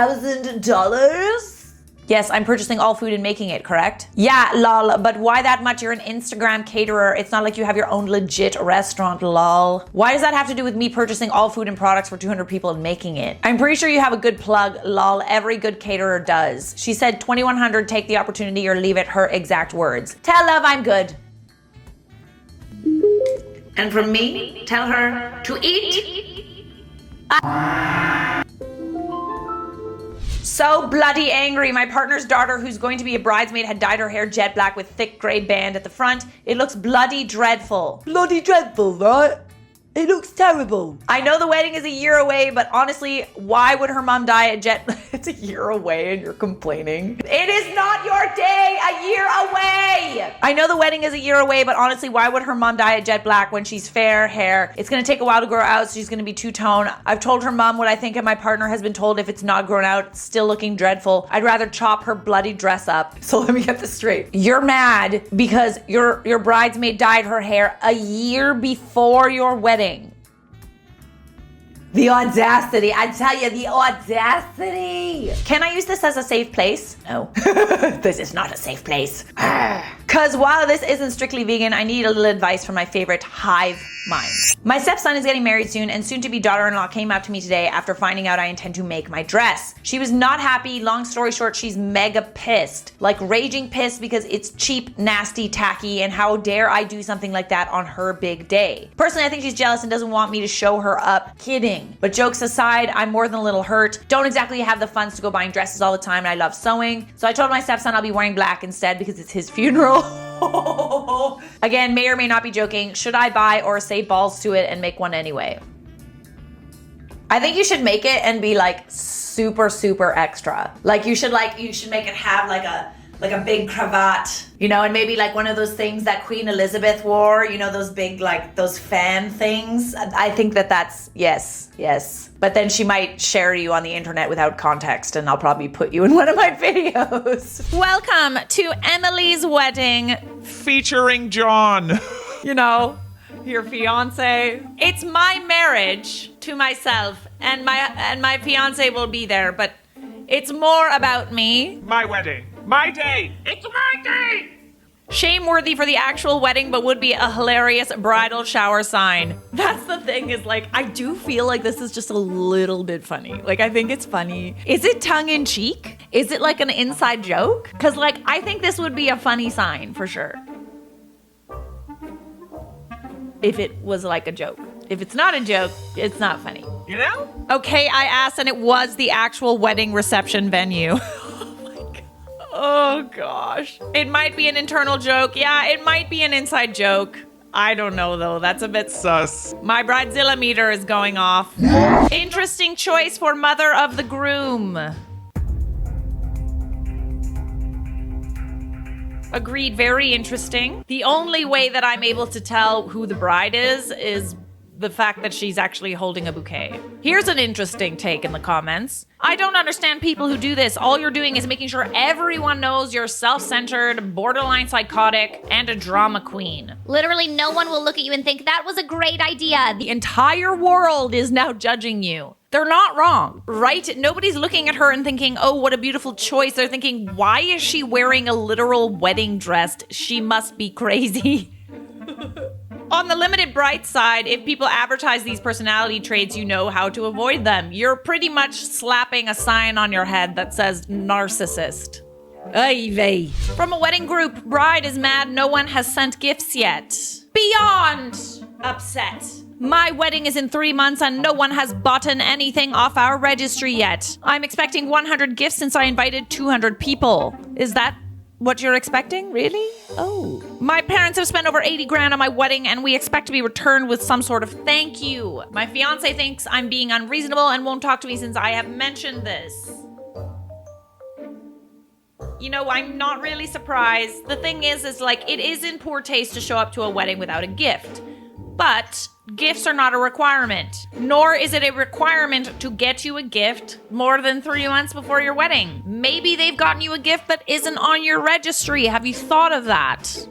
Yes, I'm purchasing all food and making it, correct? Yeah, lol, but why that much? You're an Instagram caterer. It's not like you have your own legit restaurant, lol. Why does that have to do with me purchasing all food and products for 200 people and making it? I'm pretty sure you have a good plug, lol. Every good caterer does. She said 2100, take the opportunity or leave it, her exact words. Tell love I'm good. And from me, tell her to eat. So bloody angry. My partner's daughter, who's going to be a bridesmaid, had dyed her hair jet black with thick gray band at the front. It looks bloody dreadful. bloody dreadful, right? It looks terrible. I know the wedding is a year away, but honestly, why would her mom dye a jet? It's a year away and you're complaining. It is not your day, a year away. I know the wedding is a year away, but honestly, why would her mom dye a jet black when she's fair hair? It's gonna take a while to grow out, so she's gonna be two-tone. I've told her mom what I think, and my partner has been told if it's not grown out, it's still looking dreadful. I'd rather chop her bloody dress up. So let me get this straight. You're mad because your bridesmaid dyed her hair a year before your wedding. The audacity, I tell you, the audacity. Can I use this as a safe place? No. This is not a safe place. Because while this isn't strictly vegan, I need a little advice from my favorite hive mind. My stepson is getting married soon, and soon-to-be daughter-in-law came out to me today after finding out I intend to make my dress. She was not happy. Long story short, she's mega pissed. Like raging pissed because it's cheap, nasty, tacky, and how dare I do something like that on her big day. Personally, I think she's jealous and doesn't want me to show her up. Kidding. But jokes aside, I'm more than a little hurt. Don't exactly have the funds to go buying dresses all the time, and I love sewing. So I told my stepson I'll be wearing black instead because it's his funeral. Again, may or may not be joking. Should I buy or say balls to it and make one anyway? I think you should make it and be like super, super extra. Like you should make it have like a big cravat, you know, and maybe like one of those things that Queen Elizabeth wore, you know, those big, like those fan things. I think that's, yes. But then she might share you on the internet without context, and I'll probably put you in one of my videos. Welcome to Emily's wedding. Featuring John. You know, your fiance. It's my marriage to myself, and my fiance will be there, but it's more about me. My wedding. My day. It's my day. Shameworthy for the actual wedding, but would be a hilarious bridal shower sign. That's the thing, is like, I do feel like this is just a little bit funny. Like, I think it's funny. Is it tongue in cheek? Is it like an inside joke? Because like, I think this would be a funny sign for sure. If it was like a joke. If it's not a joke, it's not funny. You know? Okay, I asked, and it was the actual wedding reception venue. Oh gosh. It might be an internal joke. Yeah, it might be an inside joke. I don't know though. That's a bit sus. My Bridezilla meter is going off. Interesting choice for mother of the groom. Agreed, very interesting. The only way that I'm able to tell who the bride is the fact that she's actually holding a bouquet. Here's an interesting take in the comments. I don't understand people who do this. All you're doing is making sure everyone knows you're self-centered, borderline psychotic, and a drama queen. Literally, no one will look at you and think that was a great idea. The entire world is now judging you. They're not wrong, right? Nobody's looking at her and thinking, oh, what a beautiful choice. They're thinking, why is she wearing a literal wedding dress? She must be crazy. On the limited bright side, if people advertise these personality traits, you know how to avoid them. You're pretty much slapping a sign on your head that says narcissist. Ay vey. From a wedding group, bride is mad no one has sent gifts yet. Beyond upset. My wedding is in 3 months and no one has bought anything off our registry yet. I'm expecting 100 gifts since I invited 200 people. Is that what you're expecting? Really? Oh. My parents have spent over 80 grand on my wedding and we expect to be returned with some sort of thank you. My fiance thinks I'm being unreasonable and won't talk to me since I have mentioned this. You know, I'm not really surprised. The thing is like, it is in poor taste to show up to a wedding without a gift. But gifts are not a requirement, nor is it a requirement to get you a gift more than 3 months before your wedding. Maybe they've gotten you a gift that isn't on your registry. Have you thought of that?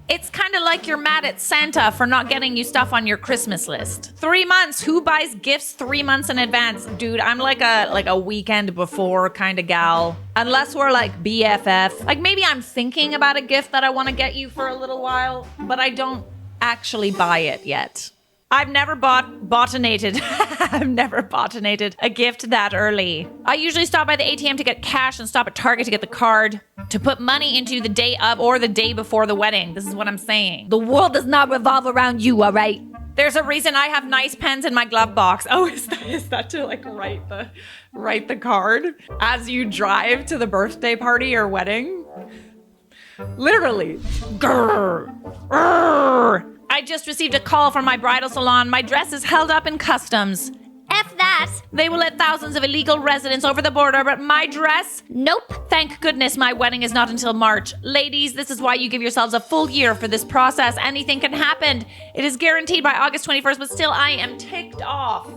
It's kind of like you're mad at Santa for not getting you stuff on your Christmas list. 3 months, who buys gifts 3 months in advance? Dude, I'm like a weekend before kind of gal. Unless we're like BFF. Like maybe I'm thinking about a gift that I want to get you for a little while, but I don't actually buy it yet. I've never botonated a gift that early. I usually stop by the ATM to get cash and stop at Target to get the card to put money into the day of or the day before the wedding. This is what I'm saying. The world does not revolve around you, all right? There's a reason I have nice pens in my glove box. Oh, is that to like write the card as you drive to the birthday party or wedding? Literally. Grrr. Grrr. I just received a call from my bridal salon. My dress is held up in customs. F that. They will let thousands of illegal residents over the border, but my dress? Nope. Thank goodness my wedding is not until March. Ladies, this is why you give yourselves a full year for this process. Anything can happen. It is guaranteed by August 21st, but still I am ticked off.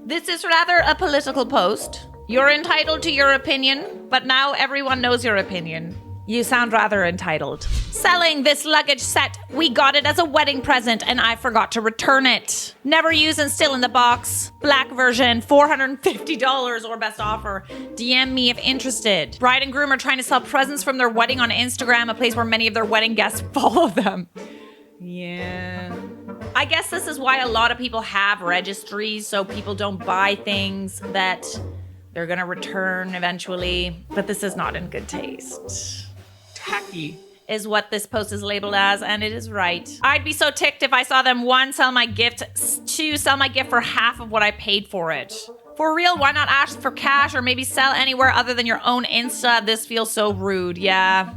This is rather a political post. You're entitled to your opinion, but now everyone knows your opinion. You sound rather entitled. Selling this luggage set. We got it as a wedding present and I forgot to return it. Never used and still in the box. Black version, $450 or best offer. DM me if interested. Bride and groom are trying to sell presents from their wedding on Instagram, a place where many of their wedding guests follow them. Yeah. I guess this is why a lot of people have registries, so people don't buy things that they're gonna return eventually. But this is not in good taste. Tacky. Is what this post is labeled as, and it is right. I'd be so ticked if I saw them, 1, sell my gift, 2, sell my gift for half of what I paid for it. For real, why not ask for cash or maybe sell anywhere other than your own Insta? This feels so rude. Yeah,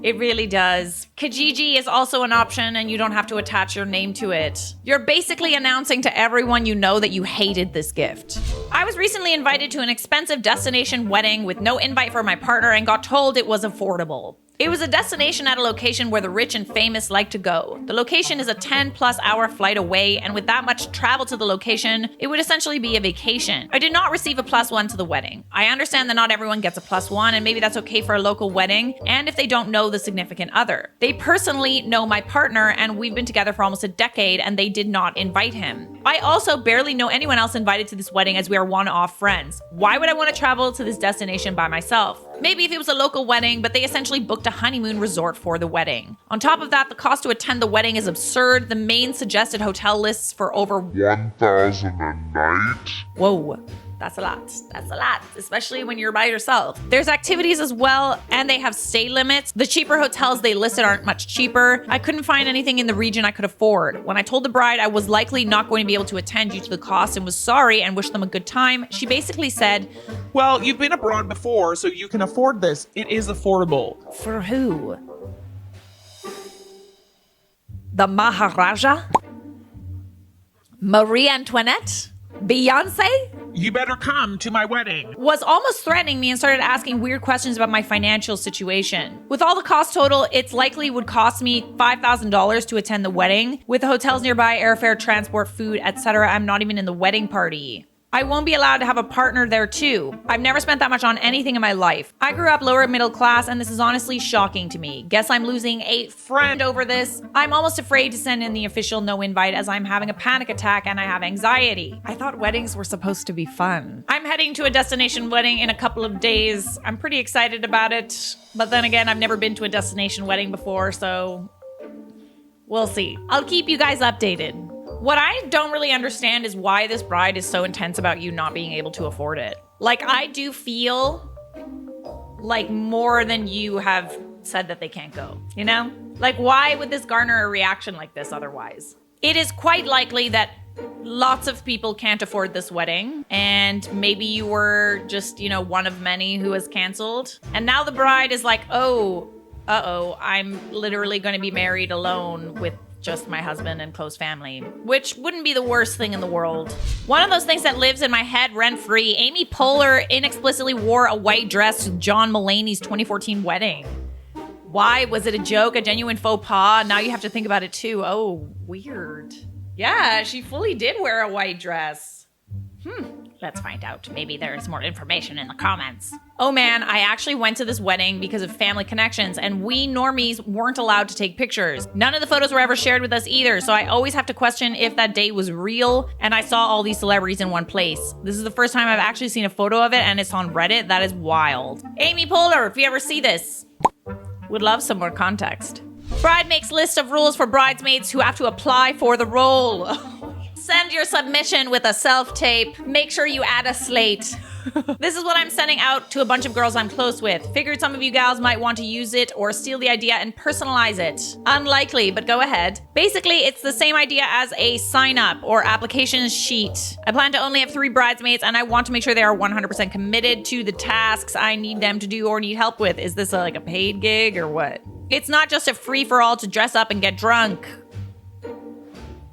it really does. Kijiji is also an option and you don't have to attach your name to it. You're basically announcing to everyone you know that you hated this gift. I was recently invited to an expensive destination wedding with no invite for my partner and got told it was affordable. It was a destination at a location where the rich and famous like to go. The location is a 10+ hour flight away, and with that much travel to the location, it would essentially be a vacation. I did not receive a +1 to the wedding. I understand that not everyone gets a +1, and maybe that's okay for a local wedding, and if they don't know the significant other. They personally know my partner, and we've been together for almost a decade, and they did not invite him. I also barely know anyone else invited to this wedding as we are one-off friends. Why would I want to travel to this destination by myself? Maybe if it was a local wedding, but they essentially booked a honeymoon resort for the wedding. On top of that, the cost to attend the wedding is absurd. The main suggested hotel lists for over 1,000 a night? Whoa, that's a lot. That's a lot, especially when you're by yourself. There's activities as well, and they have stay limits. The cheaper hotels they listed aren't much cheaper. I couldn't find anything in the region I could afford. When I told the bride I was likely not going to be able to attend due to the cost and was sorry and wished them a good time, she basically said, Well, you've been abroad before, so you can afford this. It is affordable. for who? The Maharaja? Marie Antoinette? Beyonce? You better come to my wedding. Was almost threatening me and started asking weird questions about my financial situation. With all the cost total, it's likely would cost me $5,000 to attend the wedding. With the hotels nearby, airfare, transport, food, etc., I'm not even in the wedding party. I won't be allowed to have a partner there too. I've never spent that much on anything in my life. I grew up lower middle class and this is honestly shocking to me. Guess I'm losing a friend over this. I'm almost afraid to send in the official no invite as I'm having a panic attack and I have anxiety. I thought weddings were supposed to be fun. I'm heading to a destination wedding in a couple of days. I'm pretty excited about it. But then again, I've never been to a destination wedding before, so we'll see. I'll keep you guys updated. What I don't really understand is why this bride is so intense about you not being able to afford it. Like, I do feel like more than you have said that they can't go, you know? Like, why would this garner a reaction like this otherwise? It is quite likely that lots of people can't afford this wedding, and maybe you were just, you know, one of many who has canceled. And now the bride is like, oh, uh-oh, I'm literally going to be married alone with just my husband and close family, which wouldn't be the worst thing in the world. One of those things that lives in my head rent-free, Amy Poehler inexplicitly wore a white dress to John Mulaney's 2014 wedding. Why? Was it a joke, a genuine faux pas? Now you have to think about it too. Oh, weird. Yeah, she fully did wear a white dress. Let's find out. Maybe there's more information in the comments. Oh man, I actually went to this wedding because of family connections, and we normies weren't allowed to take pictures. None of the photos were ever shared with us either, so I always have to question if that day was real, and I saw all these celebrities in one place. This is the first time I've actually seen a photo of it, and it's on Reddit. That is wild. Amy Poehler, if you ever see this, would love some more context. Bride makes list of rules for bridesmaids who have to apply for the role. Send your submission with a self-tape. Make sure you add a slate. This is what I'm sending out to a bunch of girls I'm close with. Figured some of you gals might want to use it or steal the idea and personalize it. Unlikely, but go ahead. Basically, it's the same idea as a sign-up or application sheet. I plan to only have 3 bridesmaids and I want to make sure they are 100% committed to the tasks I need them to do or need help with. Is this like a paid gig or what? It's not just a free-for-all to dress up and get drunk.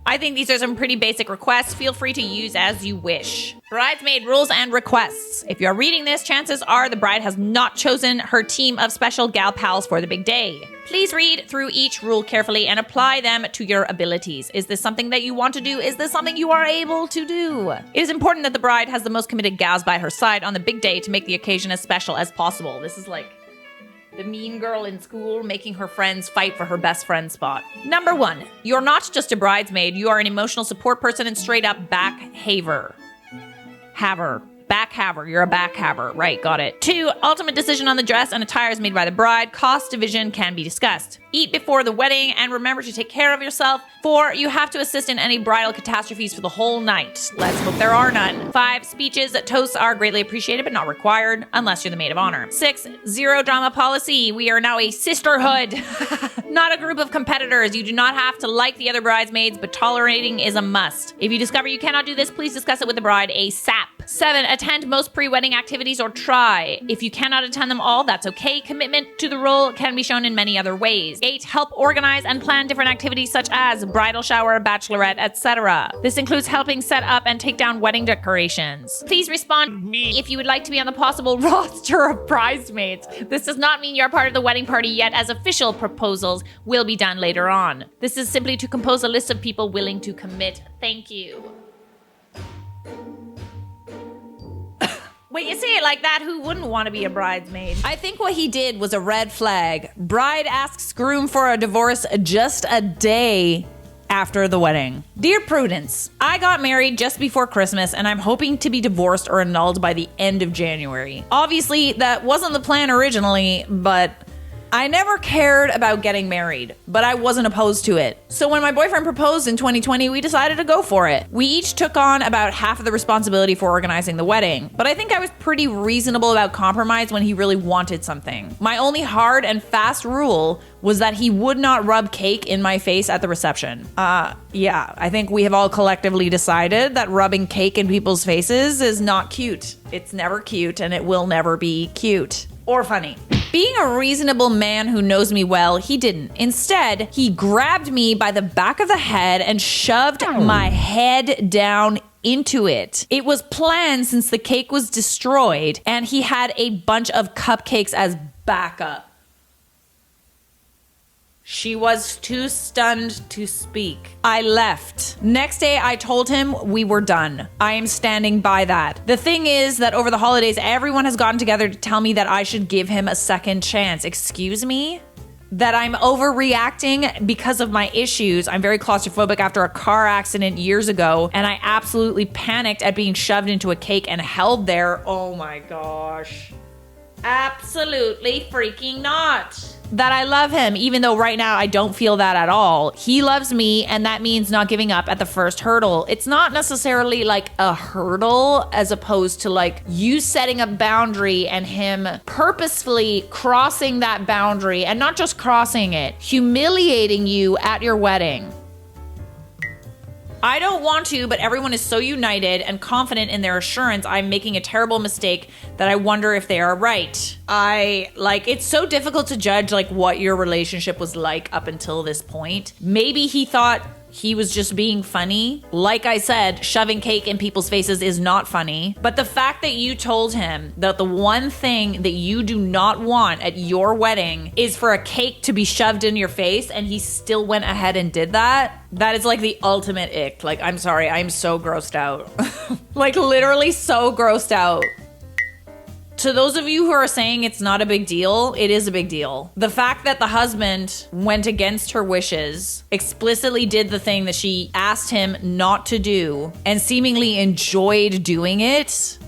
I think these are some pretty basic requests. Feel free to use as you wish. Bridesmaid rules and requests. If you're reading this, chances are the bride has not chosen her team of special gal pals for the big day. Please read through each rule carefully and apply them to your abilities. Is this something that you want to do? Is this something you are able to do? It is important that the bride has the most committed gals by her side on the big day to make the occasion as special as possible. This is like The mean girl in school making her friends fight for her best friend spot. Number 1, you're not just a bridesmaid, you are an emotional support person and straight up backhaver. Backhaver. You're a backhaver. Right, got it. 2, ultimate decision on the dress and attire is made by the bride. Cost division can be discussed. Eat before the wedding and remember to take care of yourself. 4, you have to assist in any bridal catastrophes for the whole night. Let's hope there are none. 5, speeches, toasts are greatly appreciated but not required unless you're the maid of honor. 6, zero drama policy. We are now a sisterhood, not a group of competitors. You do not have to like the other bridesmaids, but tolerating is a must. If you discover you cannot do this, please discuss it with the bride ASAP. 7, attend most pre-wedding activities or try. If you cannot attend them all, that's okay. Commitment to the role can be shown in many other ways. 8, help organize and plan different activities such as bridal shower, bachelorette, etc. This includes helping set up and take down wedding decorations. Please respond if you would like to be on the possible roster of bridesmaids. This does not mean you're part of the wedding party yet, as official proposals will be done later on. This is simply to compose a list of people willing to commit. Thank you. When you say it like that, who wouldn't want to be a bridesmaid? I think what he did was a red flag. Bride asks groom for a divorce just a day after the wedding. Dear Prudence, I got married just before Christmas and I'm hoping to be divorced or annulled by the end of January. Obviously, that wasn't the plan originally, but I never cared about getting married, but I wasn't opposed to it. So when my boyfriend proposed in 2020, we decided to go for it. We each took on about half of the responsibility for organizing the wedding, but I think I was pretty reasonable about compromise when he really wanted something. My only hard and fast rule was that he would not rub cake in my face at the reception. Yeah, I think we have all collectively decided that rubbing cake in people's faces is not cute. It's never cute and it will never be cute or funny. Being a reasonable man who knows me well, he didn't. Instead, he grabbed me by the back of the head and shoved my head down into it. It was planned since the cake was destroyed, and he had a bunch of cupcakes as backup. She was too stunned to speak. I left. Next day, I told him we were done. I am standing by that. The thing is that over the holidays, everyone has gotten together to tell me that I should give him a second chance. Excuse me? That I'm overreacting because of my issues. I'm very claustrophobic after a car accident years ago, and I absolutely panicked at being shoved into a cake and held there. Oh my gosh. Absolutely freaking not. That I love him, even though right now I don't feel that at all. He loves me, and that means not giving up at the first hurdle. It's not necessarily like a hurdle as opposed to like you setting a boundary and him purposefully crossing that boundary, and not just crossing it, humiliating you at your wedding. I don't want to, but everyone is so united and confident in their assurance I'm making a terrible mistake that I wonder if they are right. It's so difficult to judge like what your relationship was like up until this point. Maybe he thought he was just being funny. Like I said, shoving cake in people's faces is not funny. But the fact that you told him that the one thing that you do not want at your wedding is for a cake to be shoved in your face, and he still went ahead and did that, that is like the ultimate ick. Like, I'm sorry, I'm so grossed out. Like, literally so grossed out. To those of you who are saying it's not a big deal, it is a big deal. The fact that the husband went against her wishes, explicitly did the thing that she asked him not to do, and seemingly enjoyed doing it,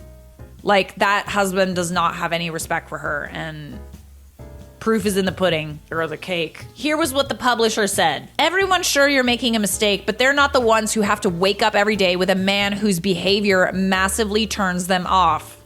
like, that husband does not have any respect for her, and proof is in the pudding, or the cake. Here was what the publisher said. Everyone's sure you're making a mistake, but they're not the ones who have to wake up every day with a man whose behavior massively turns them off.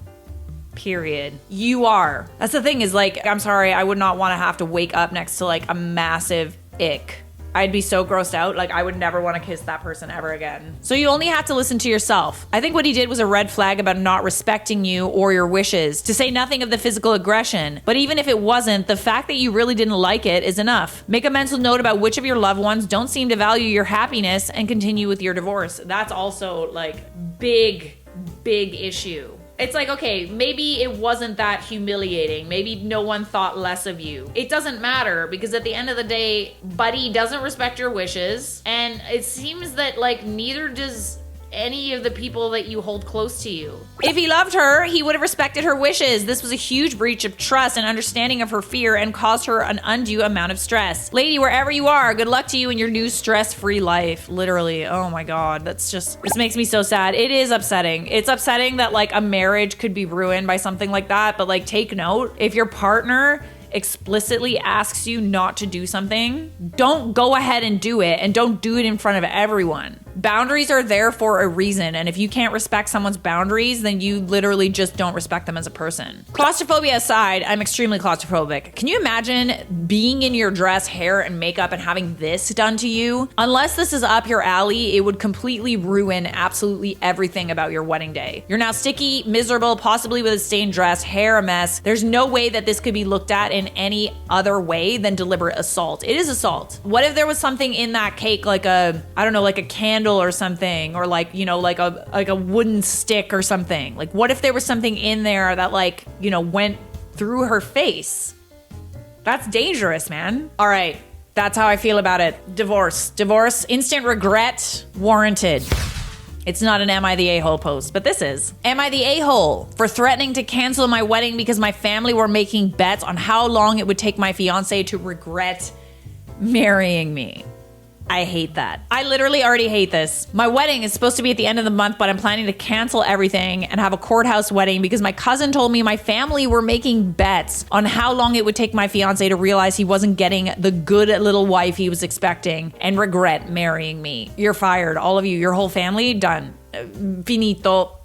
Period. You are. That's the thing is, like, I'm sorry, I would not want to have to wake up next to like a massive ick. I'd be so grossed out. Like, I would never want to kiss that person ever again. So you only have to listen to yourself. I think what he did was a red flag about not respecting you or your wishes, to say nothing of the physical aggression. But even if it wasn't, the fact that you really didn't like it is enough. Make a mental note about which of your loved ones don't seem to value your happiness and continue with your divorce. That's also like big issue. It's like, okay, maybe it wasn't that humiliating. Maybe no one thought less of you. It doesn't matter, because at the end of the day, buddy doesn't respect your wishes. And it seems that like neither does any of the people that you hold close to you. If he loved her, he would have respected her wishes. This was a huge breach of trust and understanding of her fear and caused her an undue amount of stress. Lady, wherever you are, good luck to you in your new stress-free life. Literally. Oh my God. This makes me so sad. It is upsetting. It's upsetting that like a marriage could be ruined by something like that, but like take note, if your partner explicitly asks you not to do something, don't go ahead and do it, and don't do it in front of everyone. Boundaries are there for a reason, and if you can't respect someone's boundaries, then you literally just don't respect them as a person. Claustrophobia aside, I'm extremely claustrophobic. Can you imagine being in your dress, hair, and makeup and having this done to you? Unless this is up your alley, it would completely ruin absolutely everything about your wedding day. You're now sticky, miserable, possibly with a stained dress, hair a mess. There's no way that this could be looked at in any other way than deliberate assault. It is assault. What if there was something in that cake, like a candle or something, or like a wooden stick or something? Like, what if there was something in there that went through her face? That's dangerous, man. All right, that's how I feel about it. Divorce, instant regret warranted. It's not an Am I the A-hole post, but this is. Am I the a-hole for threatening to cancel my wedding because my family were making bets on how long it would take my fiance to regret marrying me? I hate that. I literally already hate this. My wedding is supposed to be at the end of the month, but I'm planning to cancel everything and have a courthouse wedding because my cousin told me my family were making bets on how long it would take my fiance to realize he wasn't getting the good little wife he was expecting and regret marrying me. You're fired. All of you, your whole family, done. Finito.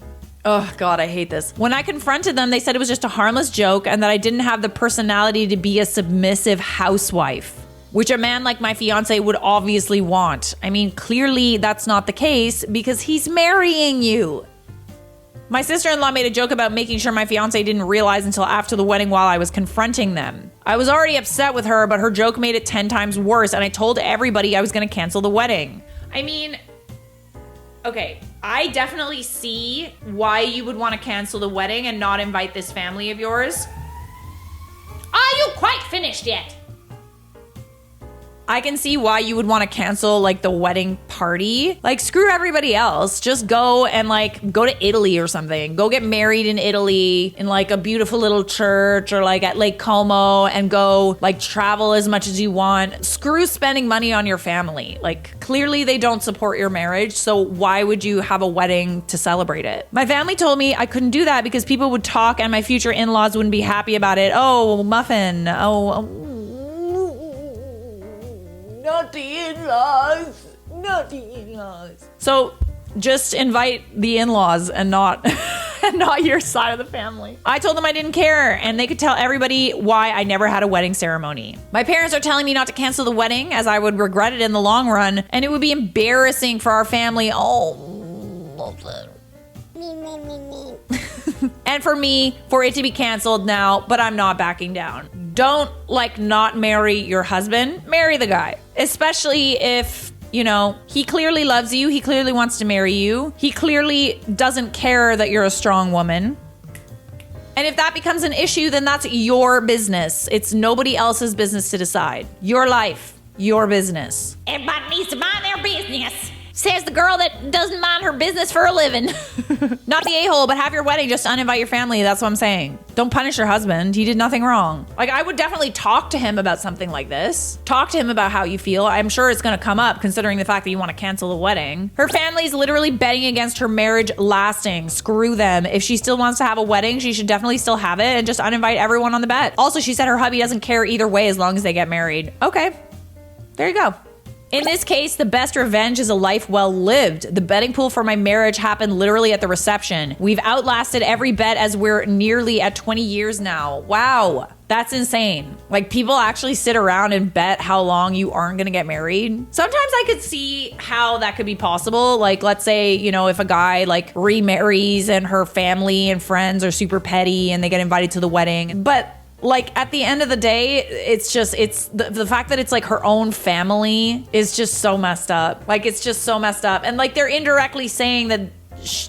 Oh God, I hate this. When I confronted them, they said it was just a harmless joke and that I didn't have the personality to be a submissive housewife, which a man like my fiance would obviously want. I mean, clearly that's not the case because he's marrying you. My sister-in-law made a joke about making sure my fiance didn't realize until after the wedding while I was confronting them. I was already upset with her, but her joke made it 10 times worse, and I told everybody I was gonna cancel the wedding. I mean, okay, I definitely see why you would want to cancel the wedding and not invite this family of yours. Are you quite finished yet? I can see why you would want to cancel like the wedding party. Like, screw everybody else. Just go and like go to Italy or something. Go get married in Italy in like a beautiful little church or like at Lake Como, and go like travel as much as you want. Screw spending money on your family. Like, clearly they don't support your marriage, so why would you have a wedding to celebrate it? My family told me I couldn't do that because people would talk and my future in-laws wouldn't be happy about it. Oh, muffin. Not the in-laws. Not the in-laws. So just invite the in-laws and not and not your side of the family. I told them I didn't care, and they could tell everybody why I never had a wedding ceremony. My parents are telling me not to cancel the wedding as I would regret it in the long run, and it would be embarrassing for our family. And for me, for it to be canceled now, but I'm not backing down. Don't not marry your husband, marry the guy. Especially if, he clearly loves you, he clearly wants to marry you, he clearly doesn't care that you're a strong woman. And if that becomes an issue, then that's your business. It's nobody else's business to decide. Your life, your business. Everybody needs to mind their business. Says the girl that doesn't mind her business for a living. Not the a-hole, but have your wedding. Just uninvite your family. That's what I'm saying. Don't punish your husband. He did nothing wrong. I would definitely talk to him about something like this. Talk to him about how you feel. I'm sure it's going to come up considering the fact that you want to cancel the wedding. Her family's literally betting against her marriage lasting. Screw them. If she still wants to have a wedding, she should definitely still have it and just uninvite everyone on the bet. Also, she said her hubby doesn't care either way as long as they get married. Okay. There you go. In this case, the best revenge is a life well lived. The betting pool for my marriage happened literally at the reception. We've outlasted every bet as we're nearly at 20 years now. Wow, that's insane. People actually sit around and bet how long you aren't gonna get married. Sometimes I could see how that could be possible. Let's say, if a guy remarries and her family and friends are super petty and they get invited to the wedding. But at the end of the day, it's the fact that it's her own family is just so messed up. It's just so messed up. And they're indirectly saying that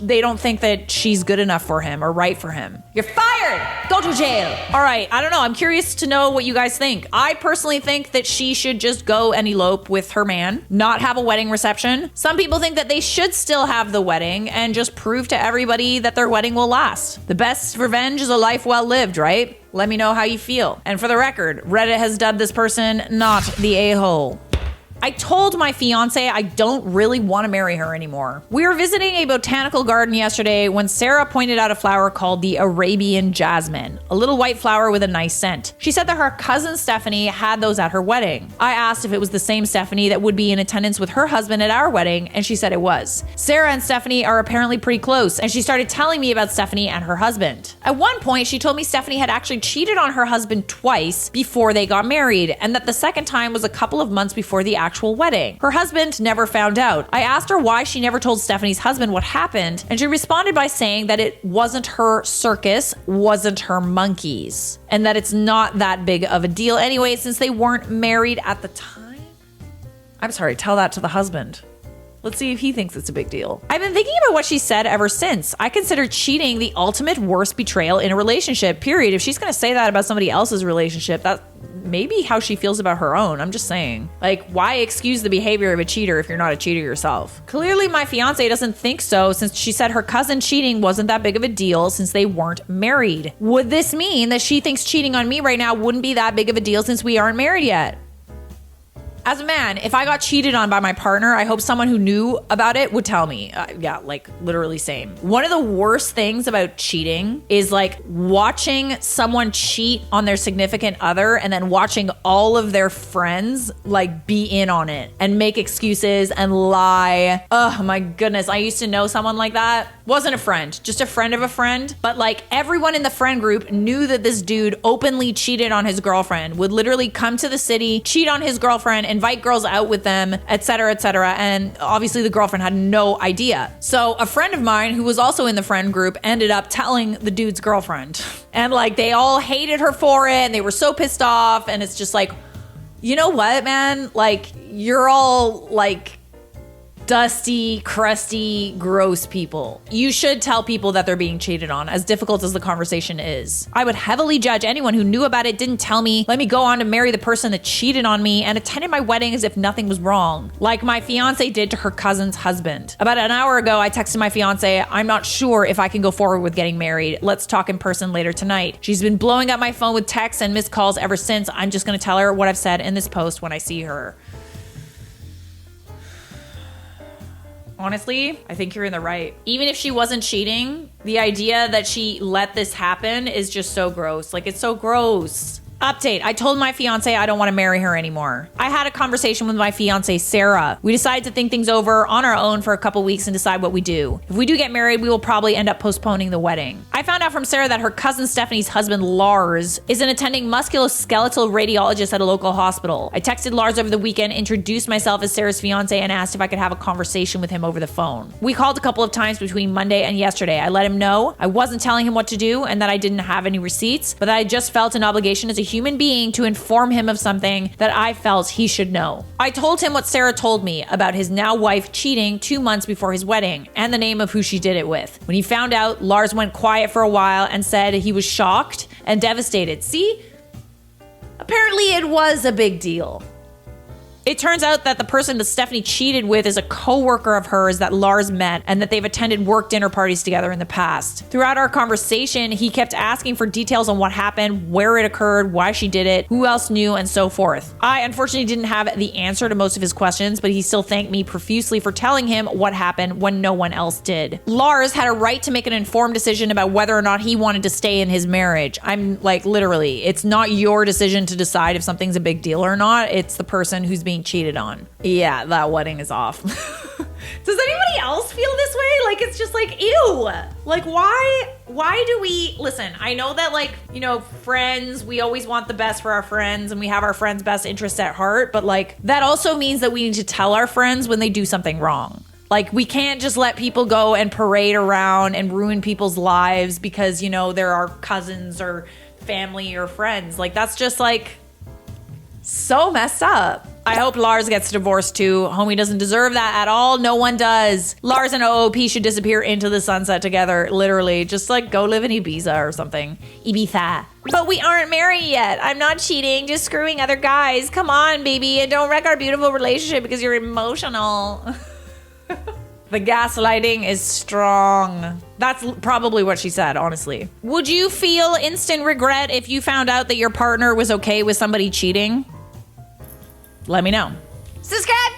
they don't think that she's good enough for him or right for him. You're fired! Go to jail! All right, I don't know. I'm curious to know what you guys think. I personally think that she should just go and elope with her man, not have a wedding reception. Some people think that they should still have the wedding and just prove to everybody that their wedding will last. The best revenge is a life well lived, right? Let me know how you feel. And for the record, Reddit has dubbed this person not the a-hole. I told my fiance I don't really want to marry her anymore. We were visiting a botanical garden yesterday when Sarah pointed out a flower called the Arabian jasmine, a little white flower with a nice scent. She said that her cousin Stephanie had those at her wedding. I asked if it was the same Stephanie that would be in attendance with her husband at our wedding, and she said it was. Sarah and Stephanie are apparently pretty close, and she started telling me about Stephanie and her husband. At one point, she told me Stephanie had actually cheated on her husband twice before they got married, and that the second time was a couple of months before the actual wedding. Her husband never found out. I asked her why she never told Stephanie's husband what happened, and she responded by saying that it wasn't her circus, wasn't her monkeys, and that it's not that big of a deal anyway since they weren't married at the time. I'm sorry, tell that to the husband. Let's see if he thinks it's a big deal. I've been thinking about what she said ever since. I consider cheating the ultimate worst betrayal in a relationship, period. If she's gonna say that about somebody else's relationship, that may be how she feels about her own. I'm just saying. Like, why excuse the behavior of a cheater if you're not a cheater yourself? Clearly, my fiance doesn't think so, since she said her cousin cheating wasn't that big of a deal since they weren't married. Would this mean that she thinks cheating on me right now wouldn't be that big of a deal since we aren't married yet? As a man, if I got cheated on by my partner, I hope someone who knew about it would tell me. Yeah, like literally same. One of the worst things about cheating is like watching someone cheat on their significant other and then watching all of their friends like be in on it and make excuses and lie. Oh my goodness. I used to know someone like that. Wasn't a friend, just a friend of a friend. But like everyone in the friend group knew that this dude openly cheated on his girlfriend, would literally come to the city, cheat on his girlfriend, invite girls out with them, etc., etc. And obviously the girlfriend had no idea. So a friend of mine who was also in the friend group ended up telling the dude's girlfriend. And like they all hated her for it and they were so pissed off. And it's just like, you know what, man? Like you're all like dusty, crusty, gross people. You should tell people that they're being cheated on, as difficult as the conversation is. I would heavily judge anyone who knew about it, didn't tell me, let me go on to marry the person that cheated on me, and attended my wedding as if nothing was wrong, like my fiance did to her cousin's husband. About an hour ago, I texted my fiance, I'm not sure if I can go forward with getting married. Let's talk in person later tonight. She's been blowing up my phone with texts and missed calls ever since. I'm just gonna tell her what I've said in this post when I see her. Honestly, I think you're in the right. Even if she wasn't cheating, the idea that she let this happen is just so gross. Like, it's so gross. Update. I told my fiance I don't want to marry her anymore. I had a conversation with my fiance, Sarah. We decided to think things over on our own for a couple weeks and decide what we do. If we do get married, we will probably end up postponing the wedding. I found out from Sarah that her cousin Stephanie's husband, Lars, is an attending musculoskeletal radiologist at a local hospital. I texted Lars over the weekend, introduced myself as Sarah's fiance, and asked if I could have a conversation with him over the phone. We called a couple of times between Monday and yesterday. I let him know I wasn't telling him what to do and that I didn't have any receipts, but that I just felt an obligation as a human being to inform him of something that I felt he should know. I told him what Sarah told me about his now wife cheating 2 months before his wedding and the name of who she did it with. When he found out, Lars went quiet for a while and said he was shocked and devastated. See? Apparently it was a big deal. It turns out that the person that Stephanie cheated with is a coworker of hers that Lars met and that they've attended work dinner parties together in the past. Throughout our conversation, he kept asking for details on what happened, where it occurred, why she did it, who else knew, and so forth. I unfortunately didn't have the answer to most of his questions, but he still thanked me profusely for telling him what happened when no one else did. Lars had a right to make an informed decision about whether or not he wanted to stay in his marriage. I'm like, literally, it's not your decision to decide if something's a big deal or not. It's the person who's being cheated on. Yeah, that wedding is off. Does anybody else feel this way? Like, it's just like, ew. Like, why do we, listen, I know that, like, you know, friends, we always want the best for our friends and we have our friends' best interests at heart, but like, that also means that we need to tell our friends when they do something wrong. Like, we can't just let people go and parade around and ruin people's lives because, you know, they're our cousins or family or friends. Like, that's just like so messed up. I hope Lars gets divorced too. Homie doesn't deserve that at all. No one does. Lars and OOP should disappear into the sunset together, literally. Just like go live in Ibiza or something. Ibiza. But we aren't married yet. I'm not cheating, just screwing other guys. Come on, baby, and don't wreck our beautiful relationship because you're emotional. The gaslighting is strong. That's probably what she said, honestly. Would you feel instant regret if you found out that your partner was okay with somebody cheating? Let me know. Subscribe!